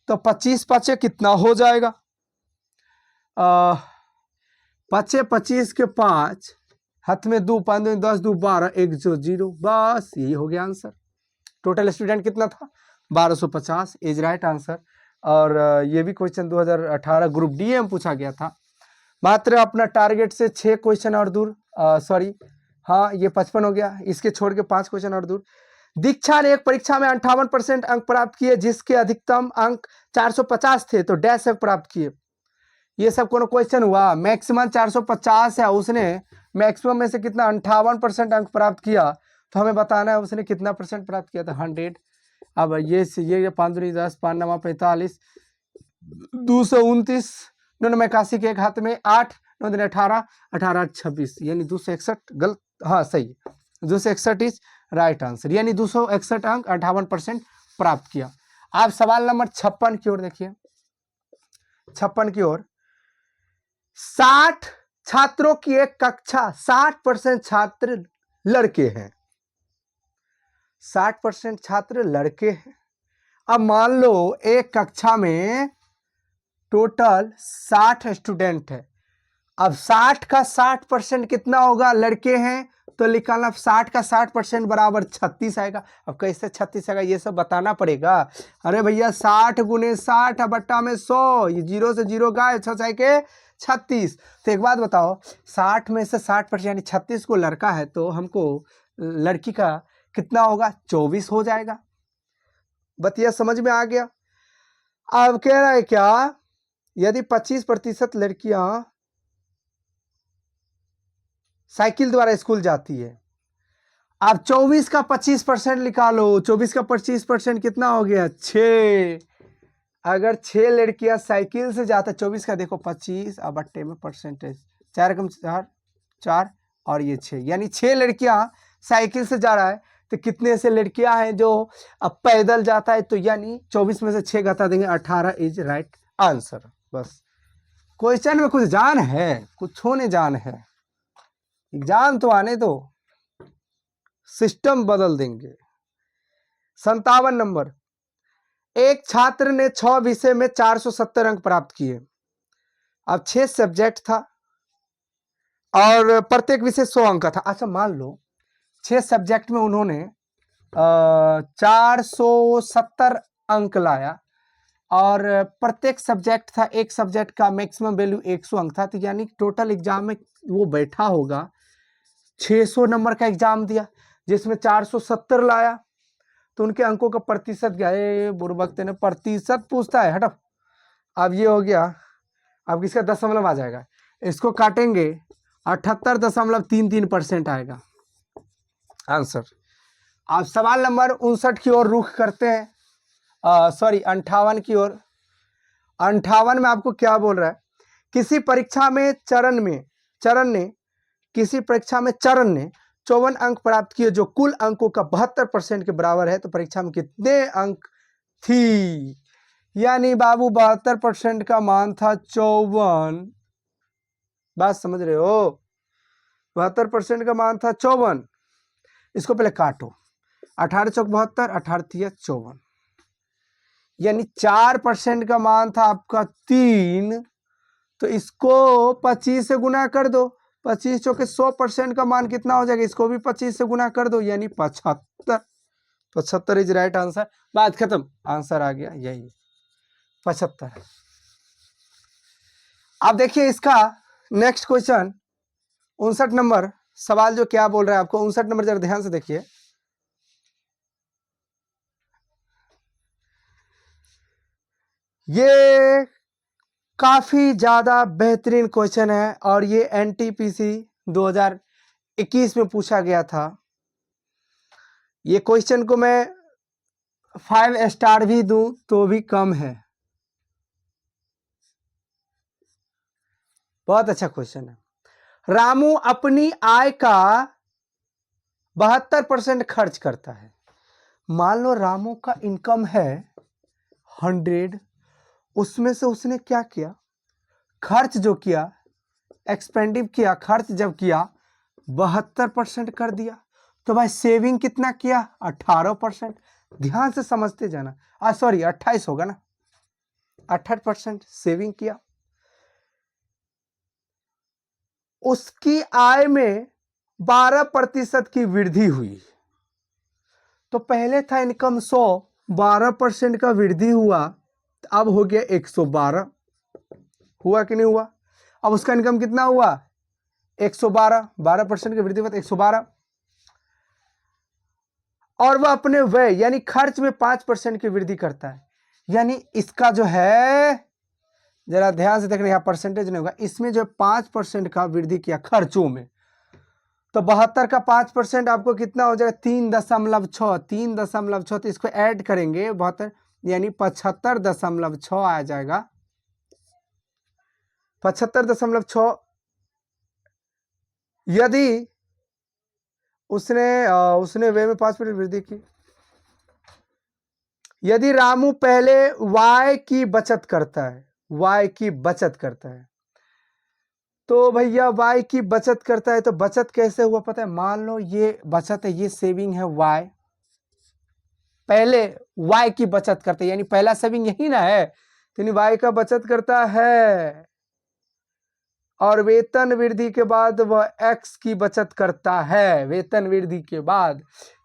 तो 25 5 कितना हो जाएगा? 5 25 के 5 हाथ में 2 5 2 10 2 12 1 0, बस यही हो गया आंसर। टोटल स्टूडेंट कितना था? 1250 इज राइट आंसर। और ये भी क्वेश्चन 2018 ग्रुप डी में पूछा गया था। मात्र अपना टारगेट से 6 क्वेश्चन और दूर, सॉरी हाँ ये 55 हो गया, इसके छोड़ के 5 क्वेश्चन और दूर। दीक्षा ने एक परीक्षा में 58% अंक प्राप्त किए जिसके अधिकतम अंक 450 थे, तो डैश अंक प्राप्त किए। ये सब कोनो क्वेश्चन हुआ? मैक्सिमम 450 है, उसने मैक्सिमम में से कितना 58% अंक प्राप्त किया, तो हमें बताना है उसने कितना परसेंट प्राप्त किया था? 100। अब ये 5 दूनी 10 5 9 45, 229, 9 81 के एक हाथ में 8 9 18 18 26, यानी 261, गलत, हाँ सही 261 इज राइट आंसर, यानी 261 अंक 58% प्राप्त किया। आप सवाल नंबर 56 की ओर देखिए। 56 की ओर, 60 छात्रों की एक कक्षा, 60% छात्र लड़के हैं, 60% छात्र लड़के हैं। अब मान लो एक कक्षा में टोटल 60 स्टूडेंट है। अब 60 का 60% कितना होगा, लड़के हैं, तो निकालना 60 का 60% बराबर 36 आएगा। अब कैसे 36 आएगा ये सब बताना पड़ेगा। अरे भैया 60 गुने 60 बट्टा में 100, ये 0 से 0 गायब, 6 के 36। तो एक बात बताओ, 60 में से 60% यानी 36 को लड़का है, तो हमको लड़की का कितना होगा, 24 हो जाएगा। बतिया समझ में आ गया। अब कह रहा है क्या, यदि 25% लड़कियां साइकिल द्वारा स्कूल जाती है, आप 24 का 25% निकालो, 24 का 25% कितना हो गया, 6। अगर 6 लड़कियां साइकिल से जाता, 24 का देखो 25 अब बट्टे में परसेंटेज, 4 कम 4 4 और ये 6, यानी 6 लड़कियां साइकिल से जा रहा है। तो कितने से लड़कियां हैं जो अब पैदल जाता है, तो यानी 24 में से 6 घटा देंगे, 18 इज राइट आंसर। बस क्वेश्चन में कुछ जान है, कुछ होने जान है, एग्जाम तो आने दो, सिस्टम बदल देंगे। 57 नंबर, एक छात्र ने 6 विषय में 470 अंक प्राप्त किए। अब 6 सब्जेक्ट था और प्रत्येक विषय 100 अंक का था। अच्छा मान लो 6 सब्जेक्ट में उन्होंने 470 अंक लाया और प्रत्येक सब्जेक्ट था, एक सब्जेक्ट का मैक्सिमम वैल्यू 100 अंक था, तो यानी टोटल एग्जाम में वो बैठा होगा, 600 नंबर का एग्जाम दिया जिसमें 470 लाया, तो उनके अंकों का प्रतिशत गए, बुर्बक ने प्रतिशत पूछता है, हटो। अब ये हो गया, अब किसका दशमलव आ जाएगा, इसको काटेंगे 78.33% आएगा आंसर। आप सवाल नंबर 59 की ओर रुख करते हैं, सॉरी 58 की ओर। 58 में आपको क्या बोल रहा है, किसी परीक्षा में चरण ने 54 अंक प्राप्त किए जो कुल अंकों का 72% के बराबर है, तो परीक्षा में कितने अंक थी, यानी बाबू 72% का मान था 54। बात समझ रहे हो, 72% का मान था 54। इसको पहले काटो, 18 चौक 72, 18 तिया 54, यानी 4% का मान था आपका 3, तो इसको 25 से गुना कर दो, 25 चौके 100% का मान कितना हो जाएगा, इसको भी 25 से गुना कर दो, यानी 75। 75 इज राइट आंसर, बात खत्म, आंसर आ गया यही 75। अब देखिए इसका नेक्स्ट क्वेश्चन 59 नंबर सवाल जो क्या बोल रहा है आपको, 59 नंबर जरा ध्यान से देखिए। ये काफी ज्यादा बेहतरीन क्वेश्चन है और ये एनटीपीसी 2021 में पूछा गया था। ये क्वेश्चन को मैं 5 स्टार भी दूं तो भी कम है, बहुत अच्छा क्वेश्चन है। रामू अपनी आय का 72% खर्च करता है। मान लो रामू का इनकम है 100, उसमें से उसने क्या किया, खर्च जो किया, एक्सपेंडिव किया, खर्च जब किया 72% कर दिया, तो भाई सेविंग कितना किया, 18%। ध्यान से समझते जाना, सॉरी 28 होगा ना, 28% सेविंग किया। उसकी आय में 12% की वृद्धि हुई, तो पहले था इनकम 100, 12% का वृद्धि हुआ, अब हो गया 112, हुआ कि नहीं हुआ। अब उसका इनकम कितना हुआ, 112, 12% की वृद्धि हुआ तो 112, और वह अपने व्यय यानी खर्च में 5% की वृद्धि करता है, यानी इसका जो है, जरा ध्यान से देखना, यहां परसेंटेज नहीं होगा, इसमें जो 5% का वृद्धि किया खर्चों में, तो 72 का 5% आपको कितना हो जाएगा, 3.6, 3.6, तो इसको ऐड करेंगे 72, यानी 75.6 आ जाएगा, 75.6। यदि उसने वे में 5% वृद्धि की। यदि रामू पहले y की बचत करता है, y की बचत करता है, तो भैया y की बचत करता है तो बचत कैसे हुआ पता है? मान लो ये बचत है, ये सेविंग है y, पहले y की बचत करते यानी पहला सेविंग यही ना है, तो y का बचत करता है और वेतन वृद्धि के बाद वह x की बचत करता है, वेतन वृद्धि के बाद।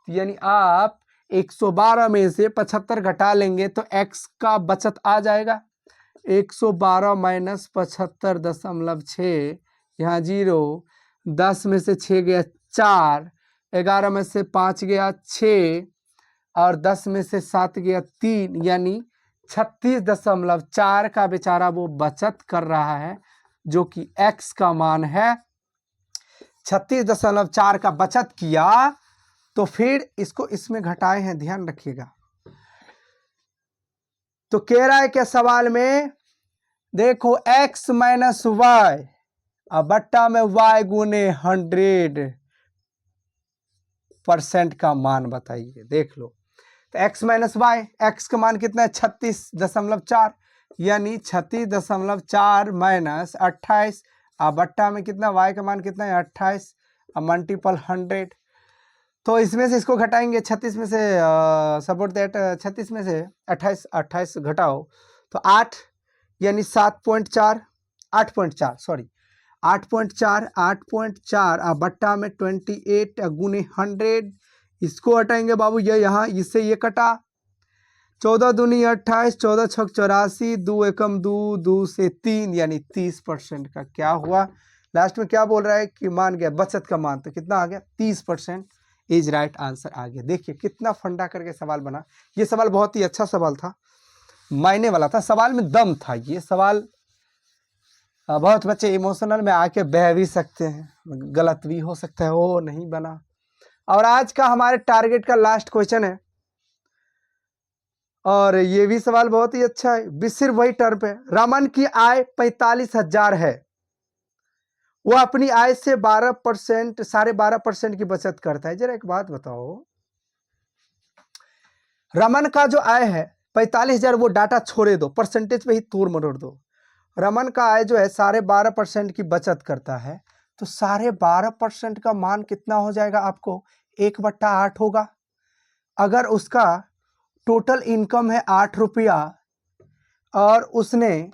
यानी आप 112 में से 75 घटा लेंगे तो x का बचत आ जाएगा। 112 माइनस 75.6, यहाँ 0, 10 में से 6 गया 4, 11 में से 5 गया 6 और 10 में से 7 गया 3, यानी 36.4 का बेचारा वो बचत कर रहा है, जो कि x का मान है। 36.4 का बचत किया तो फिर इसको इसमें घटाए हैं, ध्यान रखिएगा। तो कह रहा है क्या सवाल में, देखो x माइनस वाई और बट्टा में y गुने 100% का मान बताइए। देख लो, तो x माइनस वाई, x का मान कितना है 36.4, यानी 36.4 माइनस 28 और बट्टा में कितना, y का मान कितना है 28 और मल्टीपल 100। तो इसमें से इसको घटाएंगे, 36 में से सपोर्ट दैट 36 में से 28 घटाओ तो 8, यानी 7.4, 8.4 सॉरी 8.4 और बट्टा में 28 गुने 100। इसको हटाएंगे बाबू, ये यहाँ इससे ये कटा, 14 दूनी 28, 14 छक 84, 2 एकम 2, 2 से 3, यानी 30% का क्या हुआ। लास्ट में क्या बोल रहा है कि मान गया बचत का मान, तो कितना आ गया 30% इज राइट आंसर आ गया। देखिए कितना फंडा करके सवाल बना। ये सवाल बहुत ही अच्छा सवाल था, मायने वाला था, सवाल में दम था। ये सवाल बहुत बच्चे इमोशनल में आके बह भी सकते हैं, गलत भी हो सकता है, वो नहीं बना। और आज का हमारे टारगेट का लास्ट क्वेश्चन है, और ये भी सवाल बहुत ही अच्छा है, सिर्फ वही टर्म पे। रमन की आय 45,000 है, वो अपनी आय से 12%, 12.5% की बचत करता है। जरा एक बात बताओ, रमन का जो आय है 45,000, वो डाटा छोड़े दो, परसेंटेज पे ही तोड़ मरोड़ दो। रमन का आय जो है 12.5% की बचत करता है, तो 12.5% का मान कितना हो जाएगा आपको, 1/8 होगा। अगर उसका टोटल इनकम है 8 रुपया और उसने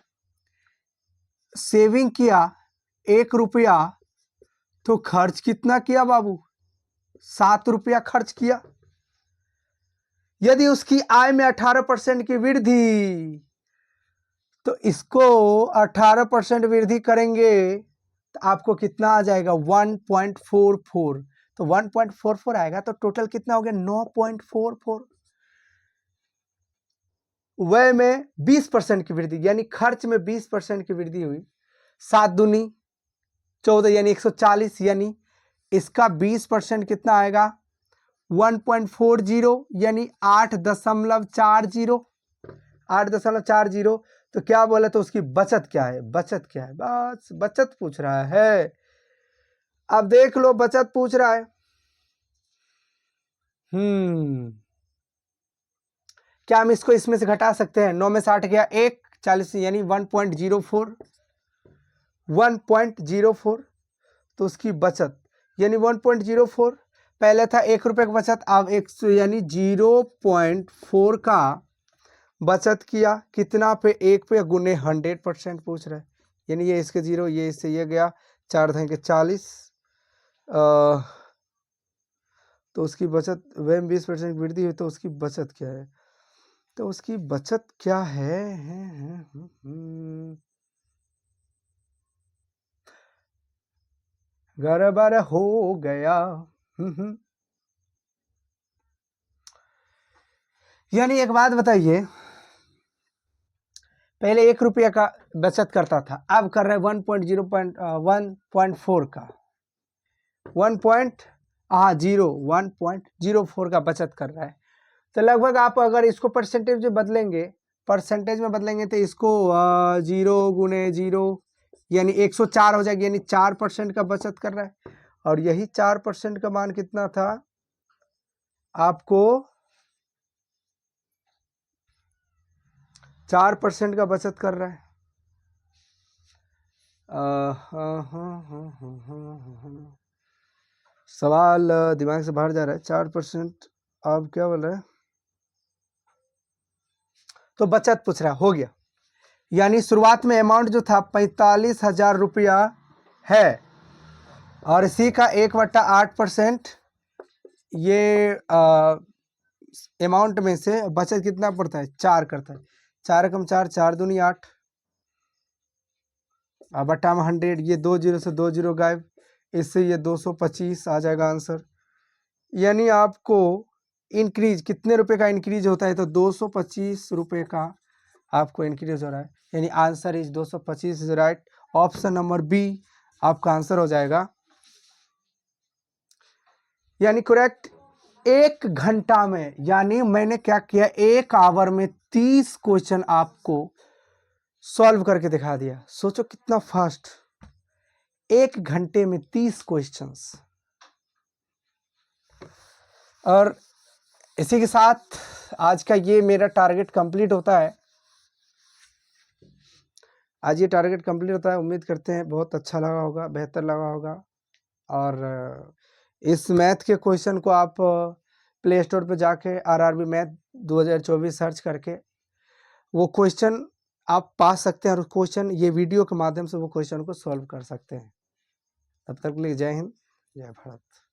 सेविंग किया 1 रुपया, तो खर्च कितना किया बाबू, 7 रुपया खर्च किया। यदि उसकी आय में 18% की वृद्धि, तो इसको 18% वृद्धि करेंगे तो आपको कितना आ जाएगा 1.44, तो 1.44 आएगा, तो टोटल कितना हो गया 9.44। व्यय में 20% की वृद्धि, यानी खर्च में 20% की वृद्धि हुई। 7 दूनी 14, यानी 140, यानी इसका 20% कितना आएगा 1.40, यानी 8.40, 8.40। तो क्या बोला, तो उसकी बचत क्या है, बचत क्या है, बस बचत पूछ रहा है। अब देख लो बचत पूछ रहा है। क्या हम इसको इसमें से घटा सकते हैं, 9 में 60 गया 1, 40, यानी 1.04, 1.04। तो उसकी बचत यानी 1.04, पहले था 1 रुपये की बचत, अब 100, यानी 0.4 का बचत किया, कितना पे 1 पे गुने 100% पूछ रहा है। यानी ये इसके 0, ये इससे ये गया, 4 देंगे 40, तो उसकी बचत वह 20% वृद्धि हुई, तो उसकी बचत क्या है, तो उसकी बचत क्या है, गड़बड़ हो गया। यानी एक बात बताइए, पहले 1 रुपया का बचत करता था, अब कर रहे 1.04 का 1.04 का बचत कर रहा है। तो लगभग आप अगर इसको परसेंटेज में बदलेंगे, तो इसको 0 गुने 0, यानी 104 हो जाएगी, यानी 4% का बचत कर रहा है। और यही 4% का मान कितना था, आपको 4% का बचत कर रहा है। सवाल दिमाग से बाहर जा रहा है। 4% आप क्या बोल रहे हैं, तो बचत पूछ रहा हो गया, यानी शुरुआत में अमाउंट जो था 45,000 रुपया है और इसी का 1/8% ये अमाउंट में से बचत कितना पड़ता है, 4 करता है। 4 कम 4, 4 दूनी 8, बट्टा में 100, ये 2 जीरो से 2 जीरो गायब, इससे ये 225 आ जाएगा आंसर। यानी आपको इंक्रीज कितने रुपए का इंक्रीज होता है, तो 225 रुपए का आपको इंक्रीज हो रहा है, यानी answer is 225 is right. Option number B आपका आंसर हो जाएगा, यानी करेक्ट। 1 घंटा में, यानी मैंने क्या किया, 1 आवर में 30 क्वेश्चन आपको सॉल्व करके दिखा दिया। सोचो कितना फास्ट, 1 घंटे में 30 क्वेश्चंस। और इसी के साथ आज का ये मेरा टारगेट कंप्लीट होता है। आज ये टारगेट कंप्लीट होता है। उम्मीद करते हैं बहुत अच्छा लगा होगा, बेहतर लगा होगा। और इस मैथ के क्वेश्चन को आप प्ले स्टोर पर जाके RRB मैथ 2024 सर्च करके वो क्वेश्चन आप पा सकते हैं और क्वेश्चन ये वीडियो के माध्यम से वो क्वेश्चन को सॉल्व कर सकते हैं। तब तक के लिए जय हिंद, जय भारत।